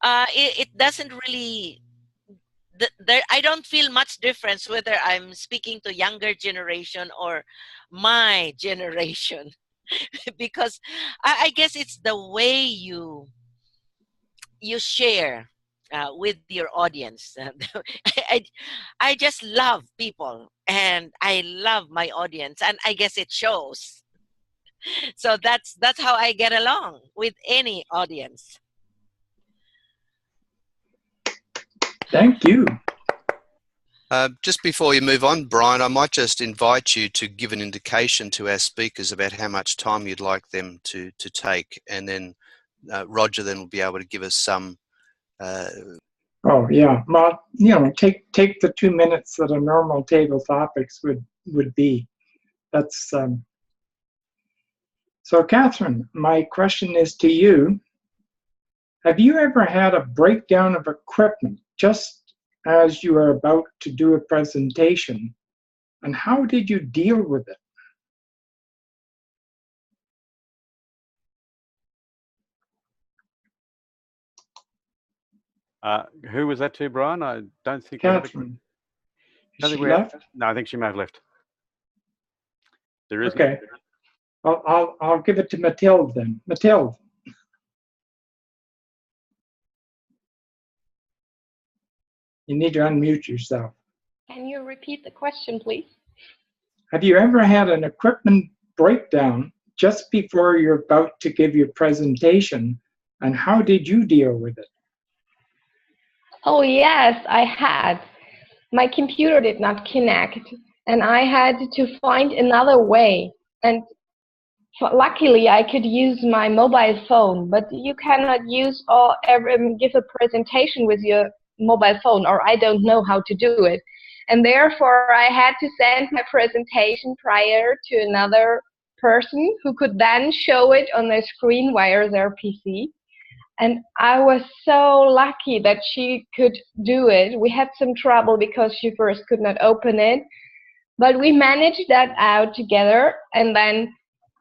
it doesn't really, I don't feel much difference whether I'm speaking to younger generation or my generation. Because I guess it's the way you share. with your audience. I just love people, and I love my audience, and I guess it shows. So that's how I get along with any audience. Thank you. Just before you move on, Brian, I might just invite you to give an indication to our speakers about how much time you'd like them to take, and then Roger then will be able to give us some. Oh yeah, well, you know, take the 2 minutes that a normal table topics would be. That's so. Catherine, my question is to you. Have you ever had a breakdown of equipment just as you are about to do a presentation, and how did you deal with it? Who was that to, Brian? I don't think. Catherine. She left? No, I think she may have left. There is. Okay. I'll give it to Mathilde then. Mathilde. You need to unmute yourself. Can you repeat the question, please? Have you ever had an equipment breakdown just before you're about to give your presentation, and how did you deal with it? Oh yes, I had. My computer did not connect, and I had to find another way. And luckily, I could use my mobile phone, but you cannot use give a presentation with your mobile phone, or I don't know how to do it. And therefore, I had to send my presentation prior to another person who could then show it on their screen via their PC. And I was so lucky that she could do it. We had some trouble because she first could not open it, but we managed that out together. And then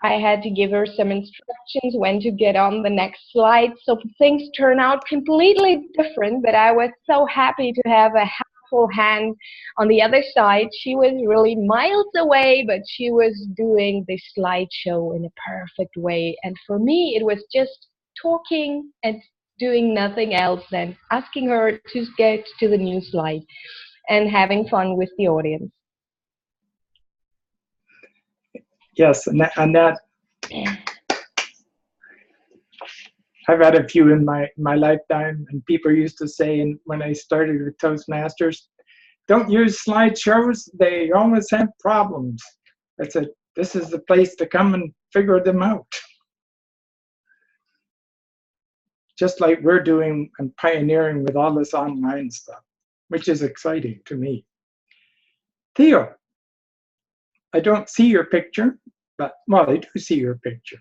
I had to give her some instructions when to get on the next slide. So things turned out completely different, but I was so happy to have a helpful hand on the other side. She was really miles away, but she was doing the slideshow in a perfect way. And for me, it was just talking and doing nothing else than asking her to get to the new slide and having fun with the audience. Yes, and that I've had a few in my lifetime, and people used to say, and when I started with Toastmasters, don't use slideshows, they always have problems. I said, this is the place to come and figure them out. Just like we're doing and pioneering with all this online stuff, which is exciting to me. Theo, I don't see your picture, but, well, I do see your picture.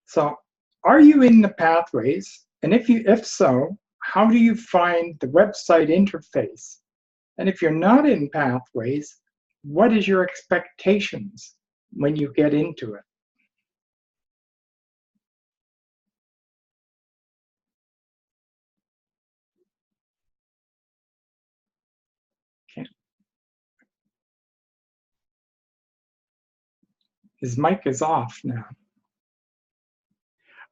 So, are you in the Pathways? And if so, how do you find the website interface? And if you're not in Pathways, what is your expectations when you get into it? His mic is off now.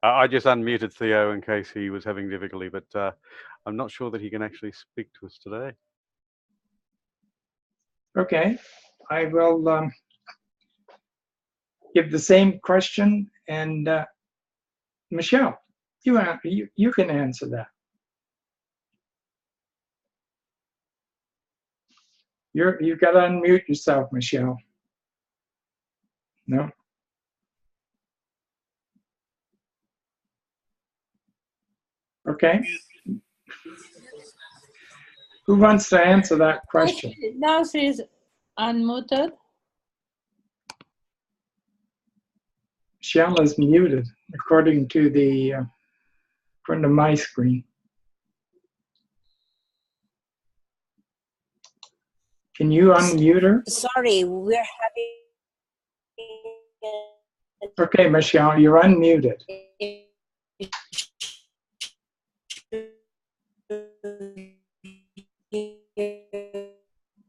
I just unmuted Theo in case he was having difficulty, but I'm not sure that he can actually speak to us today. Okay, I will give the same question, and Michelle, you can answer that. You've got to unmute yourself, Michelle. No? Okay. Who wants to answer that question? Now she's unmuted. Michelle is muted according to my screen. Can you unmute her? Sorry, we're having. Okay, Michelle, you're unmuted.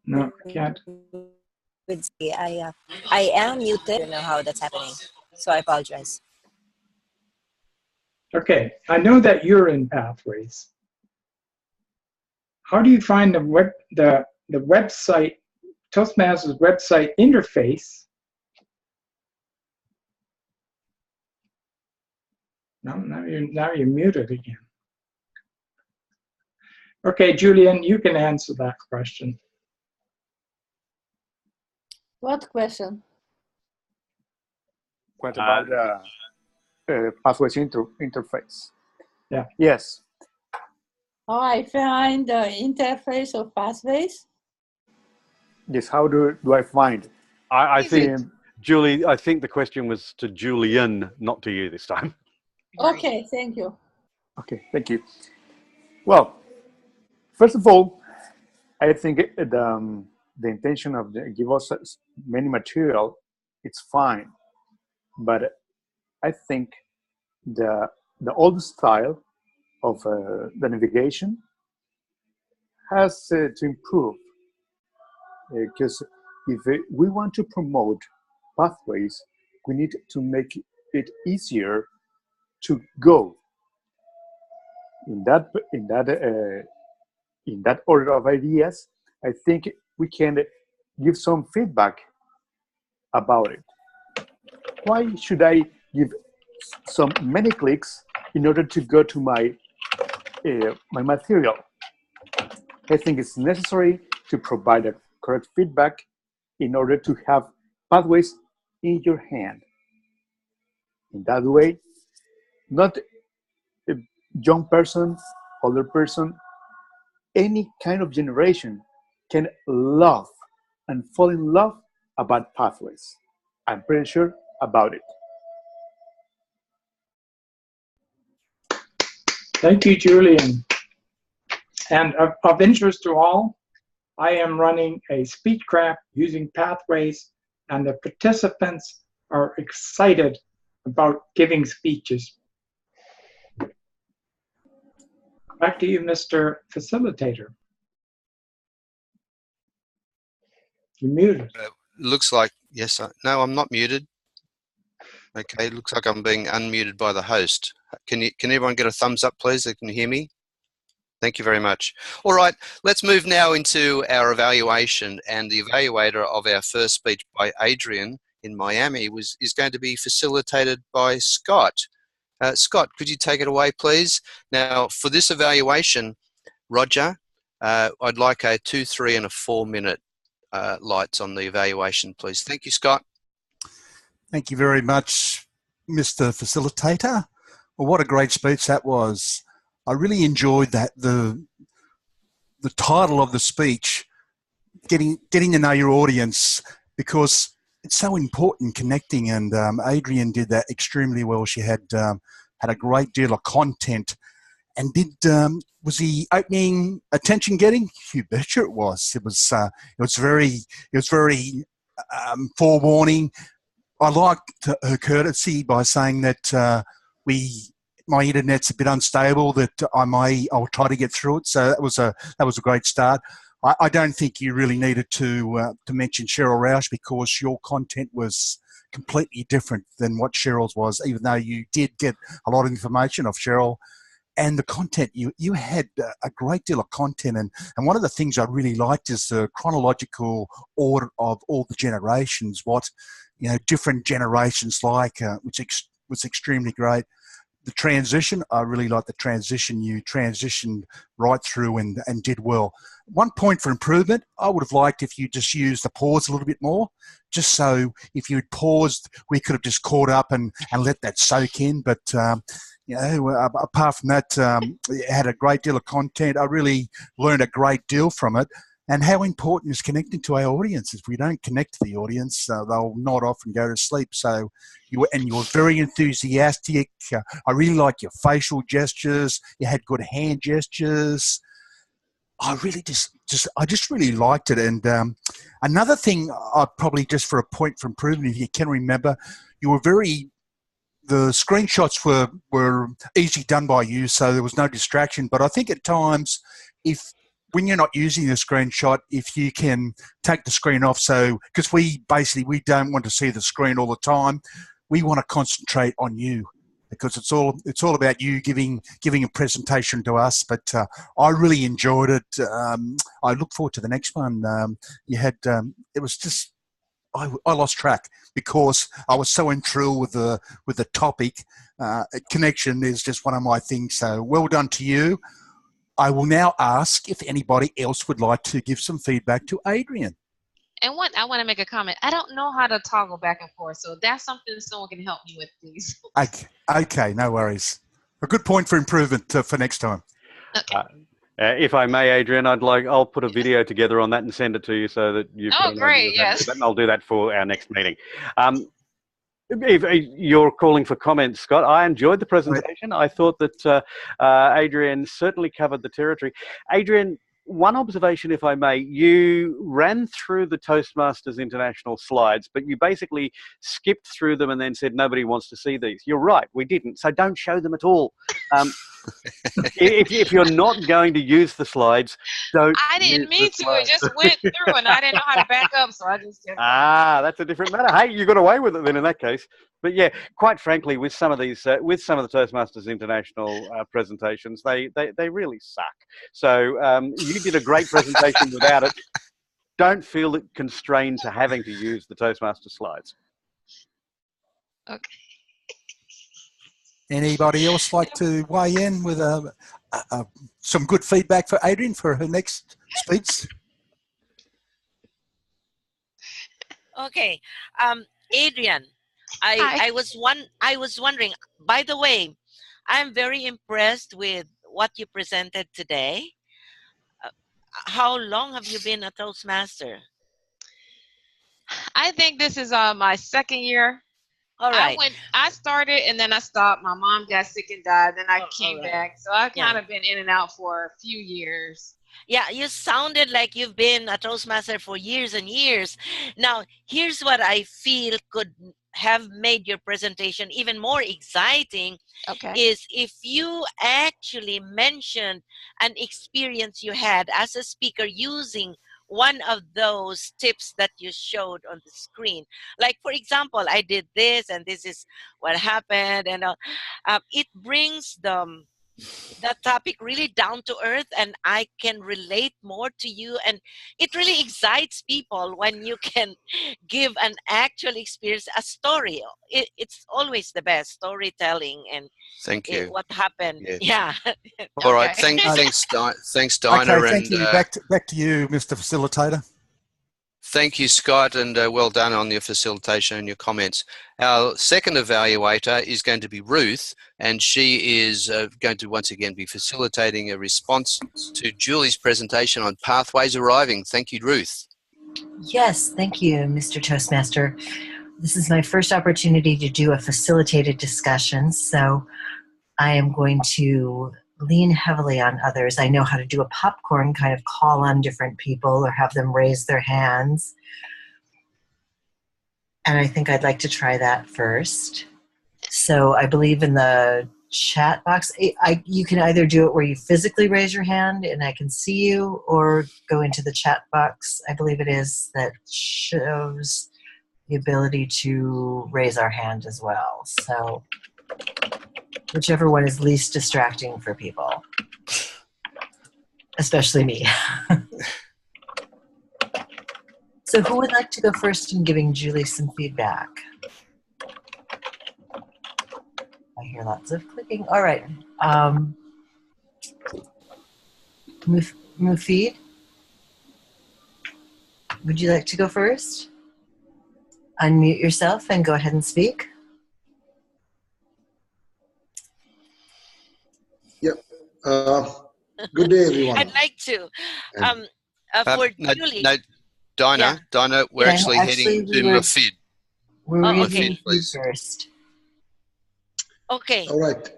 No, I can't. I am muted. I don't know how that's happening, so I apologize. Okay, I know that you're in Pathways. how do you find the website, Toastmasters website interface? No, now you're muted again. Okay, Julian, you can answer that question. What question? What about Pathways interface? Yeah. Yes. How I find the interface of Pathways? Yes. How do I find? I think, Julie, I think the question was to Julian, not to you this time. Okay, thank you. Okay, thank you. Well, first of all, I think the intention of give us many material, it's fine, but I think the old style of the navigation has to improve, because if we want to promote Pathways, we need to make it easier to go in that order of ideas. I think we can give some feedback about it. Why should I give many clicks in order to go to my my material? I think it's necessary to provide a correct feedback in order to have Pathways in your hand. In that way, not a young person, older person, any kind of generation can love and fall in love about Pathways. I'm pretty sure about it. Thank you, Julian. And of interest to all, I am running a Speechcraft using Pathways, and the participants are excited about giving speeches. Back to you, Mr. Facilitator. You're muted. Looks like, yes, no, I'm not muted. Okay, looks like I'm being unmuted by the host. Can everyone get a thumbs up, please? They can hear me. Thank you very much. All right, let's move now into our evaluation, and the evaluator of our first speech by Adrian in Miami is going to be facilitated by Scott. Scott, could you take it away, please? Now, for this evaluation, Roger, I'd like a 2, 3, and a 4 minute lights on the evaluation, please. Thank you, Scott. Thank you very much, Mr. Facilitator. Well, what a great speech that was. I really enjoyed that. The title of the speech, getting to know your audience, because it's so important connecting, and Adrian did that extremely well. She had a great deal of content, and was the opening attention getting? You betcha it was. It was very forewarning. I liked her courtesy by saying that my internet's a bit unstable, that I'll try to get through it. So that was a great start. I don't think you really needed to mention Cheryl Roush, because your content was completely different than what Cheryl's was, even though you did get a lot of information off Cheryl. And the content, you had a great deal of content. And one of the things I really liked is the chronological order of all the generations, what different generations like, which was extremely great. The transition, I really liked the transition. You transitioned right through and did well. One point for improvement, I would have liked if you just used the pause a little bit more, just so if you had paused, we could have just caught up and let that soak in. But, apart from that, it had a great deal of content. I really learned a great deal from it. And how important is connecting to our audience. If we don't connect to the audience, they'll nod off and go to sleep. So you were very enthusiastic. I really like your facial gestures. You had good hand gestures. I really I just really liked it. And another thing, probably just for a point for improvement, if you can remember, you were the screenshots were easy done by you, so there was no distraction. But I think at times, when you're not using the screenshot, if you can take the screen off, because we don't want to see the screen all the time. We want to concentrate on you. because it's all about you giving a presentation to us. But I really enjoyed it. I look forward to the next one. You had it was just I lost track because I was so enthralled with the topic. Connection is just one of my things. So well done to you. I will now ask if anybody else would like to give some feedback to Adrian. And I want to make a comment. I don't know how to toggle back and forth, so that's something someone can help me with, please. Okay, no worries. A good point for improvement for next time. Okay. If I may, Adrian, I'll put a video together on that and send it to you so that you've got an great, idea of yes. that. And I'll do that for our next meeting. If you're calling for comments, Scott, I enjoyed the presentation. I thought that Adrian certainly covered the territory. Adrian, one observation, if I may, you ran through the Toastmasters International slides, but you basically skipped through them and then said, nobody wants to see these. You're right, we didn't, so don't show them at all. If you're not going to use the slides, don't. I didn't mean to. It just went through, and I didn't know how to back up, so I just kept. That's a different matter. Hey, you got away with it then in that case. But yeah, quite frankly, with some of these, with some of the Toastmasters International presentations, they really suck. So you did a great presentation without it. Don't feel constrained to having to use the Toastmaster slides. Okay. Anybody else like to weigh in with some good feedback for Adrian for her next speech? Okay, Adrian, I was wondering. By the way, I'm very impressed with what you presented today. How long have you been a Toastmaster? I think this is my second year. All right. I started and then I stopped. My mom got sick and died. Then I came back. So I've kind of been in and out for a few years. Yeah, you sounded like you've been a Toastmaster for years and years. Now, here's what I feel could have made your presentation even more exciting. Okay. Is if you actually mentioned an experience you had as a speaker using one of those tips that you showed on the screen. Like, for example, I did this and this is what happened. And it brings the topic really down to earth, and I can relate more to you. And it really excites people when you can give an actual experience, a story. It's always the best, storytelling and thank you. What happened. Yes. Yeah. All right. Thanks, Dinah. Okay, thank and, you. Back to you, Mr. Facilitator. Thank you, Scott, and well done on your facilitation and your comments. Our second evaluator is going to be Ruth, and she is going to once again be facilitating a response to Julie's presentation on pathways arriving. Thank you, Ruth. Yes, thank you, Mr. Toastmaster. This is my first opportunity to do a facilitated discussion, so I am going to lean heavily on others. I know how to do a popcorn, kind of call on different people or have them raise their hands. And I think I'd like to try that first. So I believe in the chat box, you can either do it where you physically raise your hand and I can see you, or go into the chat box, I believe it is, that shows the ability to raise our hand as well. So whichever one is least distracting for people, especially me. So who would like to go first in giving Julie some feedback? I hear lots of clicking. All right. Mufid, would you like to go first? Unmute yourself and go ahead and speak. Good day, everyone. I'd like to. For Julie. No, Dinah, we're actually heading to Mufid. We're Mufid, please. First. Okay. All right.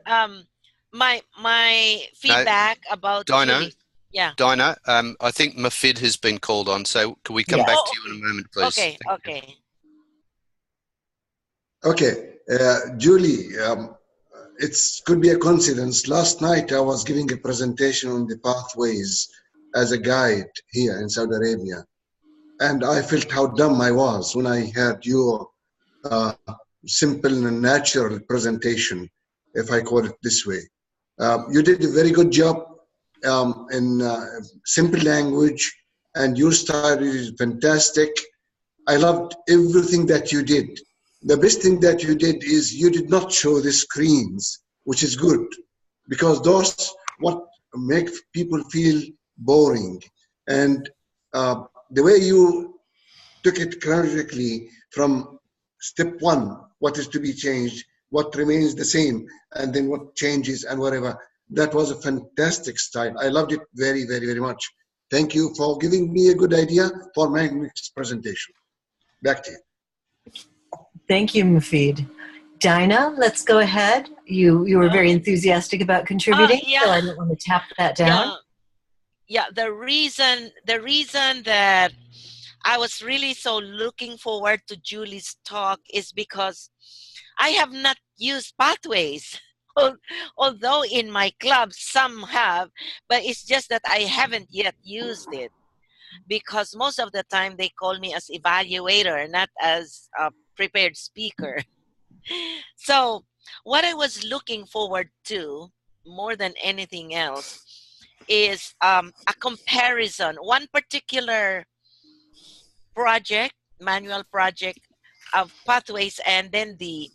My feedback about Dinah. Julie. Yeah. Dinah, I think Mufid has been called on, so can we come back to you in a moment, please? Okay. Okay. Okay, Julie, it could be a coincidence. Last night I was giving a presentation on the pathways as a guide here in Saudi Arabia. And I felt how dumb I was when I heard your simple and natural presentation. if I call it this way. You did a very good job in simple language, and your style is fantastic. I loved everything that you did. The best thing that you did is you did not show the screens, which is good, because those what make people feel boring. And the way you took it chronologically from step one, what is to be changed, what remains the same, and then what changes and whatever. That was a fantastic style. I loved it very, very, very much. Thank you for giving me a good idea for my next presentation. Back to you. Thank you, Mufid. Dinah, let's go ahead. You were very enthusiastic about contributing, yeah. so I don't want to tap that down. Yeah, the reason that I was really so looking forward to Julie's talk is because I have not used Pathways. Although in my club some have, but it's just that I haven't yet used it, because most of the time they call me as evaluator, not as a prepared speaker. So what I was looking forward to more than anything else is a comparison, one particular project, manual project of Pathways, and then the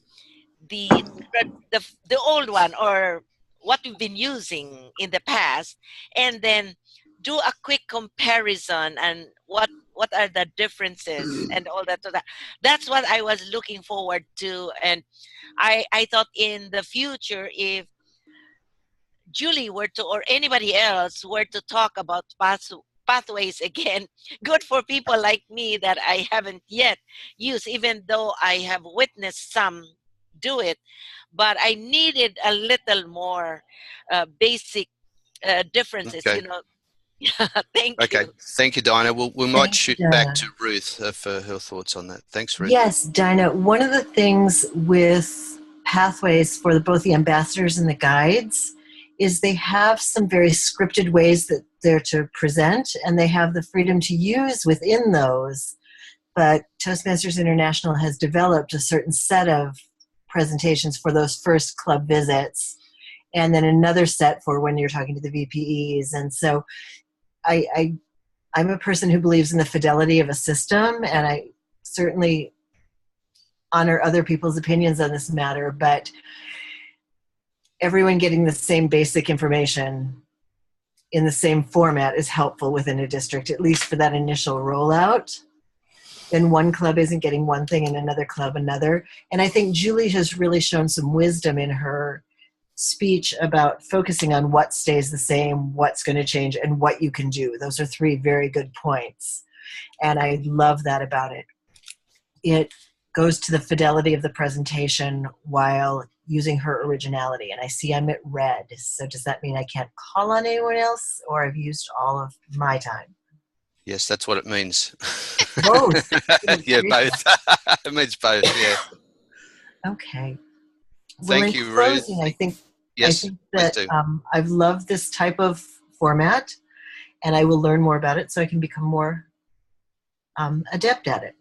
old one, or what we've been using in the past, and then do a quick comparison and what are the differences and all that. So that's what I was looking forward to. And I thought in the future, if Julie were to, or anybody else were to talk about Pathways again, good for people like me that I haven't yet used, even though I have witnessed some do it, but I needed a little more basic differences, Okay. you know. Thank you. Okay, thank you, Dinah. We might shoot back to Ruth for her thoughts on that. Thanks, Ruth. Yes, Dinah, one of the things with Pathways for both the ambassadors and the guides is they have some very scripted ways that they're to present, and they have the freedom to use within those. But Toastmasters International has developed a certain set of presentations for those first club visits, and then another set for when you're talking to the VPEs. And so I'm a person who believes in the fidelity of a system, and I certainly honor other people's opinions on this matter, but everyone getting the same basic information in the same format is helpful within a district, at least for that initial rollout. Then one club isn't getting one thing and another club another. And I think Julie has really shown some wisdom in her speech about focusing on what stays the same, what's going to change, and what you can do. Those are three very good points. And I love that about it. It goes to the fidelity of the presentation while using her originality. And I see I'm at red. So does that mean I can't call on anyone else, or I've used all of my time? Yes, that's what it means. Both. Yeah, both. It means both, yeah. Okay. Thank you, Ruth. I think Yes, that I've loved this type of format, and I will learn more about it so I can become more adept at it.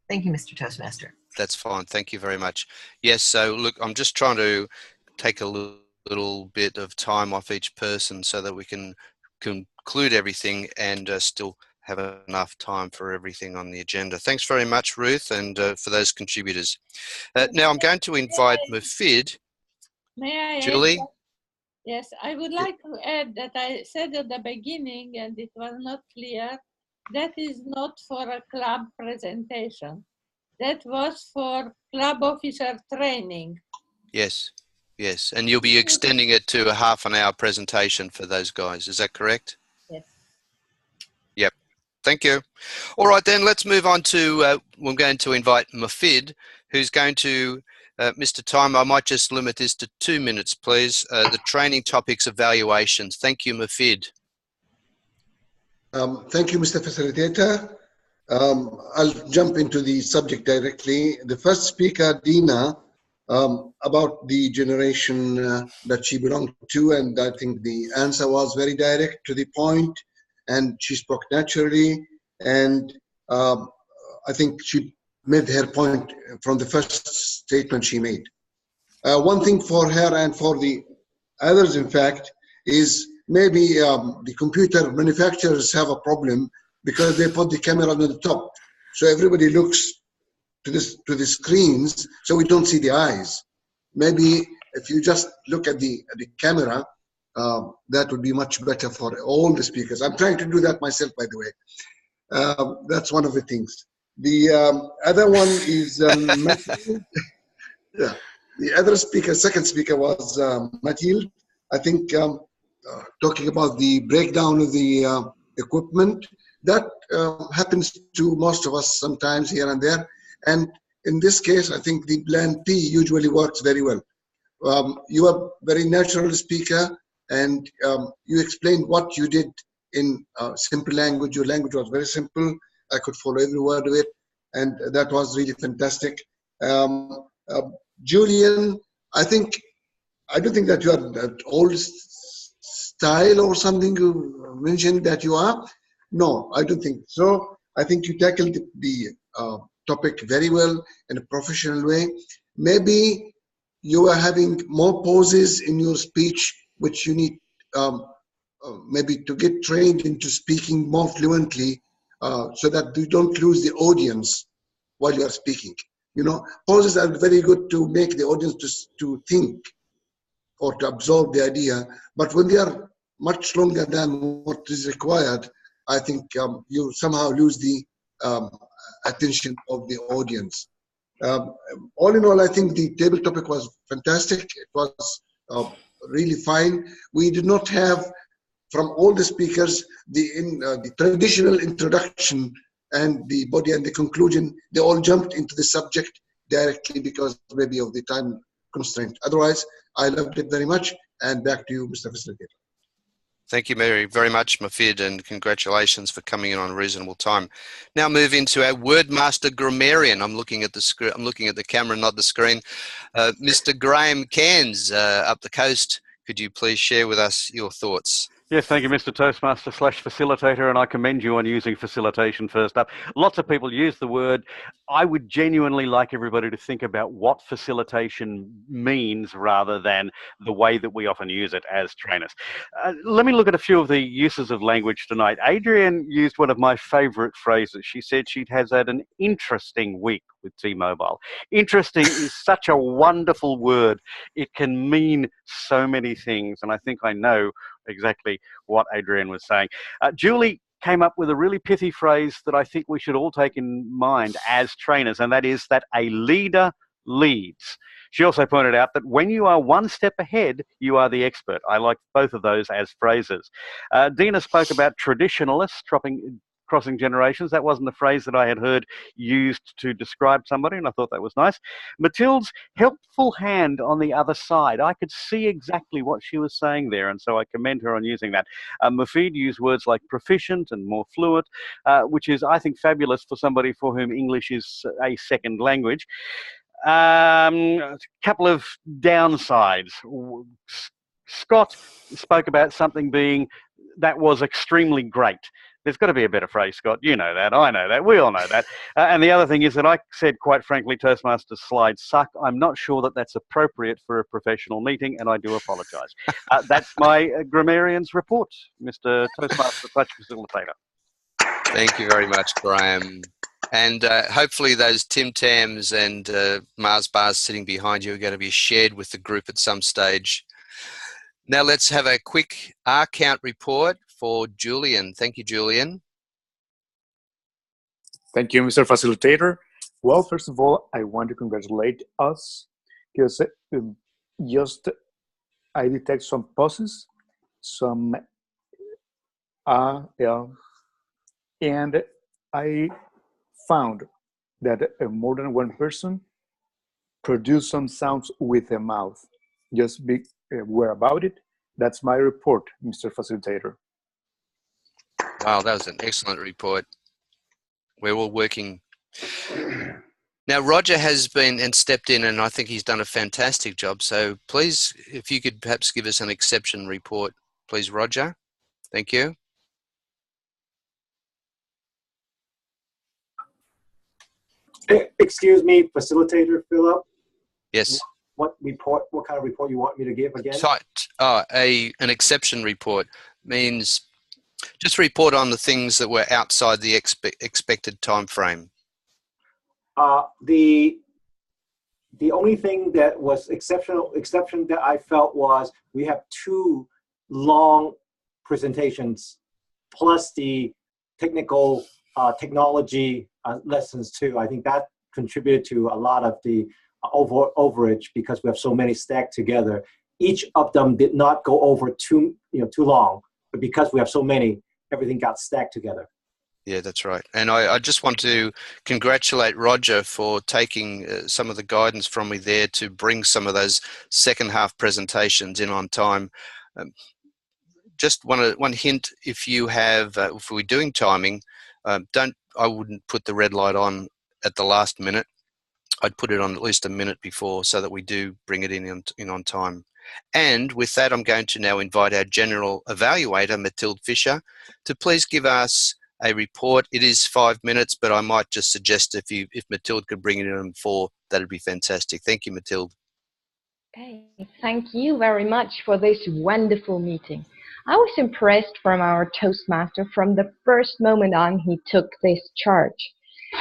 Thank you, Mr. Toastmaster. That's fine. Thank you very much. Yes, so look, I'm just trying to take a little bit of time off each person so that we can conclude everything and still have enough time for everything on the agenda. Thanks very much, Ruth, and for those contributors. Now I'm going to invite Mufid. May I Julie? add? Yes, I would like to add that I said at the beginning, and it was not clear, that is not for a club presentation. That was for club officer training. Yes, yes, and you'll be extending it to a half-an-hour presentation for those guys. Is that correct? Yes. Yep. Thank you. All right, then let's move on to, we're going to invite Mufid, who's going to, Mr. Time, I might just limit this to 2 minutes, please. The training topics evaluations. Thank you, Mufid. Thank you, Mr. Facilitator. I'll jump into the subject directly. The first speaker, Dina, about the generation that she belonged to, and I think the answer was very direct to the point, and she spoke naturally, and I think she made her point from the first statement she made. One thing for her and for the others, in fact, is maybe the computer manufacturers have a problem because they put the camera on the top. So everybody looks to the screens, so we don't see the eyes. Maybe if you just look at the camera, that would be much better for all the speakers. I'm trying to do that myself, by the way. That's one of the things. The other one is yeah. The other speaker, second speaker, was Mathilde. I think talking about the breakdown of the equipment, that happens to most of us sometimes here and there. And in this case, I think the plan P usually works very well. You are a very natural speaker, and you explained what you did in simple language. Your language was very simple. I could follow every word of it, and that was really fantastic. Julian, I don't think that you are that old style or something you mentioned that you are. No, I don't think so. I think you tackled the topic very well in a professional way. Maybe you are having more pauses in your speech, which you need maybe to get trained into speaking more fluently so that you don't lose the audience while you are speaking. You know, pauses are very good to make the audience to think or to absorb the idea. But when they are much longer than what is required, I think you somehow lose the attention of the audience. All in all, I think the table topic was fantastic. It was really fine. We did not have, from all the speakers, the traditional introduction and the body and the conclusion. They all jumped into the subject directly because maybe of the time constraint. Otherwise, I loved it very much. And back to you, Mr. Facilitator. Thank you very much, Mafid, and congratulations for coming in on a reasonable time. Now move into our Wordmaster grammarian. I'm looking at the screen. I'm looking at the camera, not the screen. Mr. Graham Cairns, up the coast. Could you please share with us your thoughts? Yes, thank you, Mr. Toastmaster / facilitator, and I commend you on using facilitation first up. Lots of people use the word. I would genuinely like everybody to think about what facilitation means rather than the way that we often use it as trainers. Let me look at a few of the uses of language tonight. Adrienne used one of my favorite phrases. She said she has had an interesting week with T-Mobile. Interesting is such a wonderful word. It can mean so many things, and I think I know exactly what Adrienne was saying. Julie came up with a really pithy phrase that I think we should all take in mind as trainers, and that is that a leader leads. She also pointed out that when you are one step ahead, you are the expert. I like both of those as phrases. Dina spoke about traditionalists crossing generations. That wasn't a phrase that I had heard used to describe somebody, and I thought that was nice. Mathilde's helpful hand on the other side. I could see exactly what she was saying there, and so I commend her on using that. Mafid used words like proficient and more fluent, which is, I think, fabulous for somebody for whom English is a second language. A couple of downsides. Scott spoke about something being that was extremely great. There's got to be a better phrase, Scott. You know that. I know that. We all know that. And the other thing is that I said, quite frankly, Toastmasters slides suck. I'm not sure that that's appropriate for a professional meeting, and I do apologise. That's my grammarian's report, Mr. Toastmaster / facilitator. Thank you very much, Graham. And hopefully those Tim Tams and Mars bars sitting behind you are going to be shared with the group at some stage. Now let's have a quick R count report for Julian. Thank you, Julian. Thank you, Mr. Facilitator. Well, first of all, I want to congratulate us because I detect some pauses, some and I found that more than one person produced some sounds with their mouth. Just be aware about it. That's my report, Mr. Facilitator. Wow, that was an excellent report. We're all working. Now, Roger has been and stepped in, and I think he's done a fantastic job. So please, if you could perhaps give us an exception report, please, Roger. Thank you. Excuse me, Facilitator Philip. Yes. what kind of report you want me to give again? An exception report means just report on the things that were outside the expected time frame. The only thing that was exception that I felt was we have 2 long presentations plus the technology lessons too. I think that contributed to a lot of the overage because we have so many stacked together. Each of them did not go over too long, but because we have so many, everything got stacked together. Yeah, that's right. And I just want to congratulate Roger for taking some of the guidance from me there to bring some of those second half presentations in on time. Just one hint, if you have, if we're doing timing, I wouldn't put the red light on at the last minute. I'd put it on at least a minute before so that we do bring it in on time. And with that, I'm going to now invite our general evaluator, Mathilde Fisher, to please give us a report. It is 5 minutes, but I might just suggest if Mathilde could bring it in 4, that'd be fantastic. Thank you, Mathilde. Okay, thank you very much for this wonderful meeting. I was impressed from our Toastmaster from the first moment on he took this charge.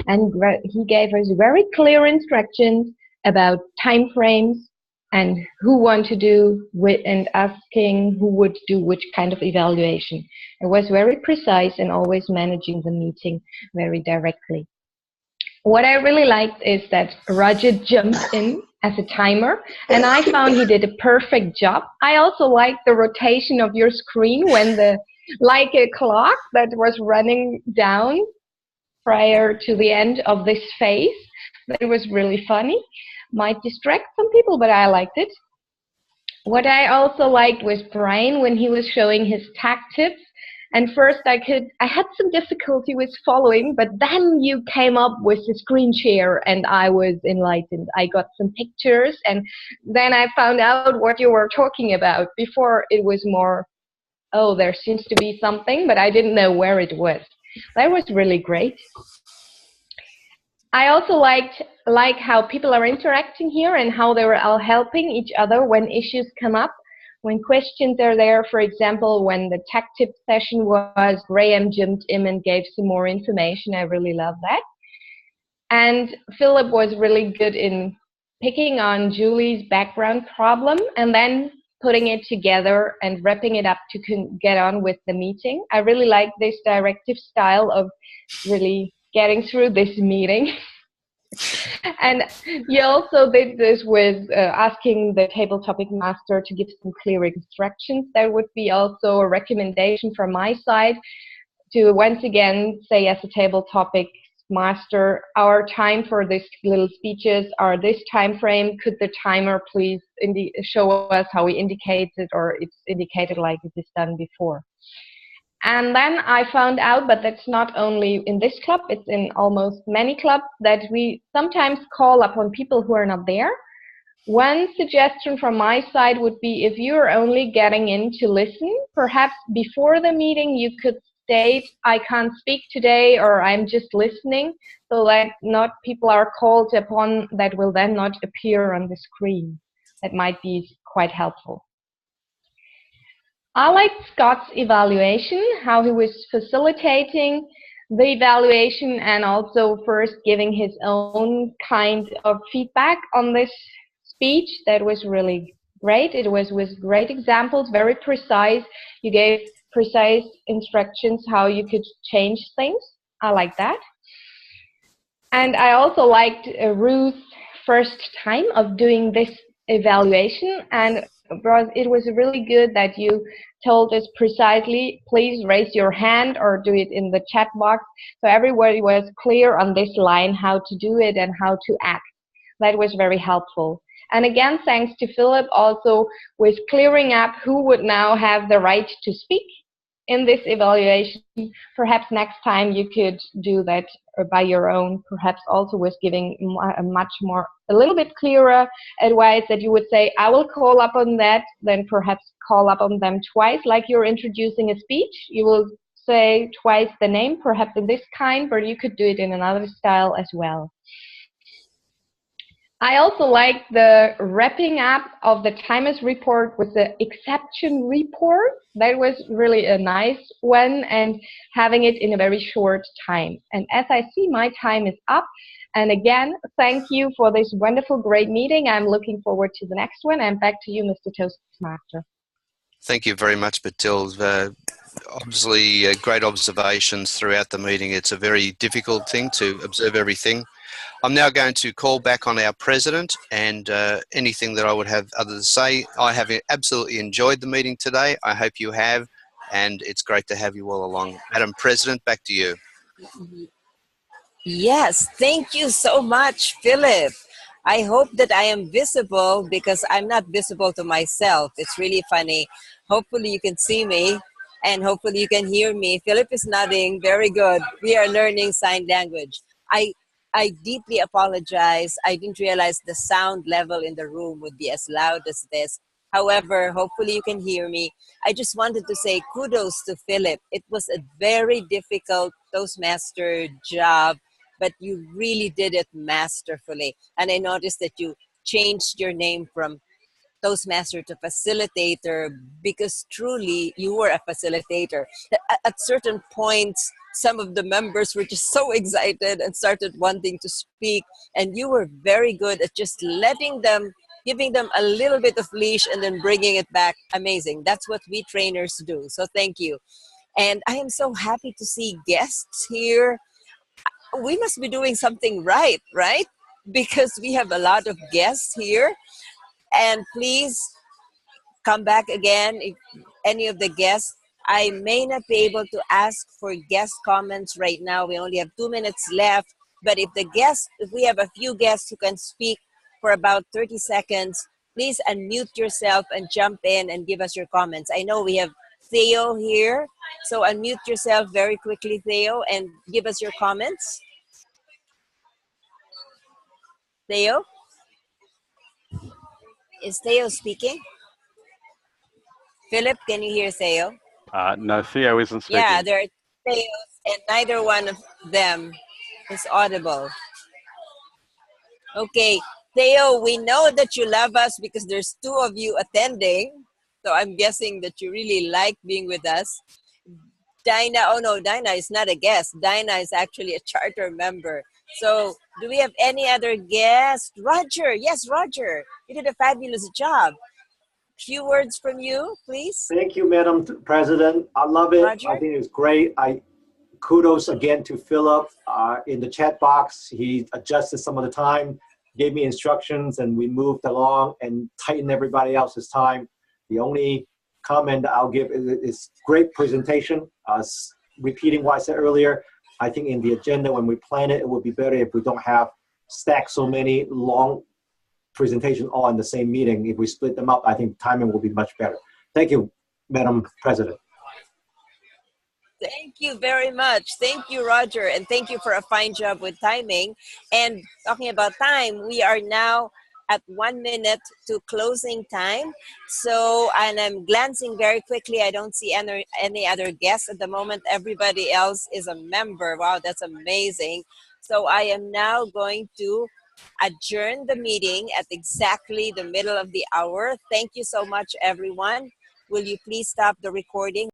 And he gave us very clear instructions about time frames and who want to do and asking who would do which kind of evaluation. It was very precise and always managing the meeting very directly. What I really liked is that Roger jumped in as a timer, and I found he did a perfect job. I also liked the rotation of your screen when like a clock that was running down prior to the end of this phase. That was really funny. Might distract some people, but I liked it. What I also liked was Brian when he was showing his tag tips. And first I had some difficulty with following, but then you came up with the screen share and I was enlightened. I got some pictures and then I found out what you were talking about. Before it was more, oh, there seems to be something, but I didn't know where it was. That was really great. I also like how people are interacting here and how they were all helping each other when issues come up. When questions are there, for example, when the tech tip session was, Graham jumped in and gave some more information. I really love that. And Philip was really good in picking on Julie's background problem and then putting it together and wrapping it up to get on with the meeting. I really like this directive style of really getting through this meeting. And you also did this with asking the table topic master to give some clear instructions. That would be also a recommendation from my side to once again say as a table topic master, our time for this little speeches are this time frame. Could the timer please show us how we indicate it, or it's indicated like it is done before. And then I found out, but that's not only in this club, it's in almost many clubs, that we sometimes call upon people who are not there. One suggestion from my side would be if you're only getting in to listen, perhaps before the meeting you could state, I can't speak today, or I'm just listening, so that not people are called upon that will then not appear on the screen. That might be quite helpful. I liked Scott's evaluation, how he was facilitating the evaluation and also first giving his own kind of feedback on this speech. That was really great. It was with great examples, very precise. You gave precise instructions how you could change things. I like that. And I also liked Ruth's first time of doing this evaluation, and it was really good that you told us precisely, please raise your hand or do it in the chat box. So everybody was clear on this line how to do it and how to act. That was very helpful. And again, thanks to Philip also with clearing up who would now have the right to speak in this evaluation. Perhaps next time you could do that by your own, perhaps also with giving a little bit clearer advice that you would say, I will call up on that, then perhaps call up on them twice, like you're introducing a speech. You will say twice the name, perhaps in this kind, but you could do it in another style as well. I also like the wrapping up of the timers report with the exception report. That was really a nice one, and having it in a very short time. And as I see, my time is up. And again, thank you for this wonderful, great meeting. I'm looking forward to the next one. And back to you, Mr. Toastmaster. Thank you very much, Batil. Obviously, great observations throughout the meeting. It's a very difficult thing to observe everything. I'm now going to call back on our president and anything that I would have other to say. I have absolutely enjoyed the meeting today. I hope you have, and it's great to have you all along. Madam President, back to you. Yes, thank you so much, Philip. I hope that I am visible because I'm not visible to myself. It's really funny. Hopefully you can see me and hopefully you can hear me. Philip is nodding. Very good. We are learning sign language. I deeply apologize. I didn't realize the sound level in the room would be as loud as this. However, hopefully you can hear me. I just wanted to say kudos to Philip. It was a very difficult Toastmaster job, but you really did it masterfully. And I noticed that you changed your name from Toastmaster to facilitator because truly you were a facilitator. At certain points, some of the members were just so excited and started wanting to speak, and you were very good at just letting them, giving them a little bit of leash and then bringing it back. Amazing. That's what we trainers do. So thank you. And I am so happy to see guests here. We must be doing something right? Because we have a lot of guests here. And please come back again if any of the guests. I may not be able to ask for guest comments right now. We only have 2 minutes left. But if we have a few guests who can speak for about 30 seconds, please unmute yourself and jump in and give us your comments. I know we have Theo here. So unmute yourself very quickly, Theo, and give us your comments. Theo? Is Theo speaking? Philip, can you hear Theo? No, Theo isn't speaking. Yeah, there are Theos, and neither one of them is audible. Okay, Theo, we know that you love us because there's 2 of you attending. So I'm guessing that you really like being with us. Dinah, oh no, Dinah is not a guest. Dinah is actually a charter member. So do we have any other guests? Roger, yes, Roger, you did a fabulous job. Few words from you, please. Thank you, Madam President. I love it. Roger? I think it's great. Kudos again to Philip in the chat box. He adjusted some of the time, gave me instructions, and we moved along and tightened everybody else's time. The only comment I'll give is great presentation. Repeating what I said earlier, I think in the agenda when we plan it, it would be better if we don't have stacked so many long presentation all in the same meeting. If we split them up, I think timing will be much better. Thank you, Madam President. Thank you very much. Thank you, Roger, and thank you for a fine job with timing. And talking about time, we are now at 1 minute to closing time. So, and I'm glancing very quickly. I don't see any other guests at the moment. Everybody else is a member. Wow, that's amazing. So I am now going to adjourn the meeting at exactly the middle of the hour. Thank you so much, everyone. Will you please stop the recording?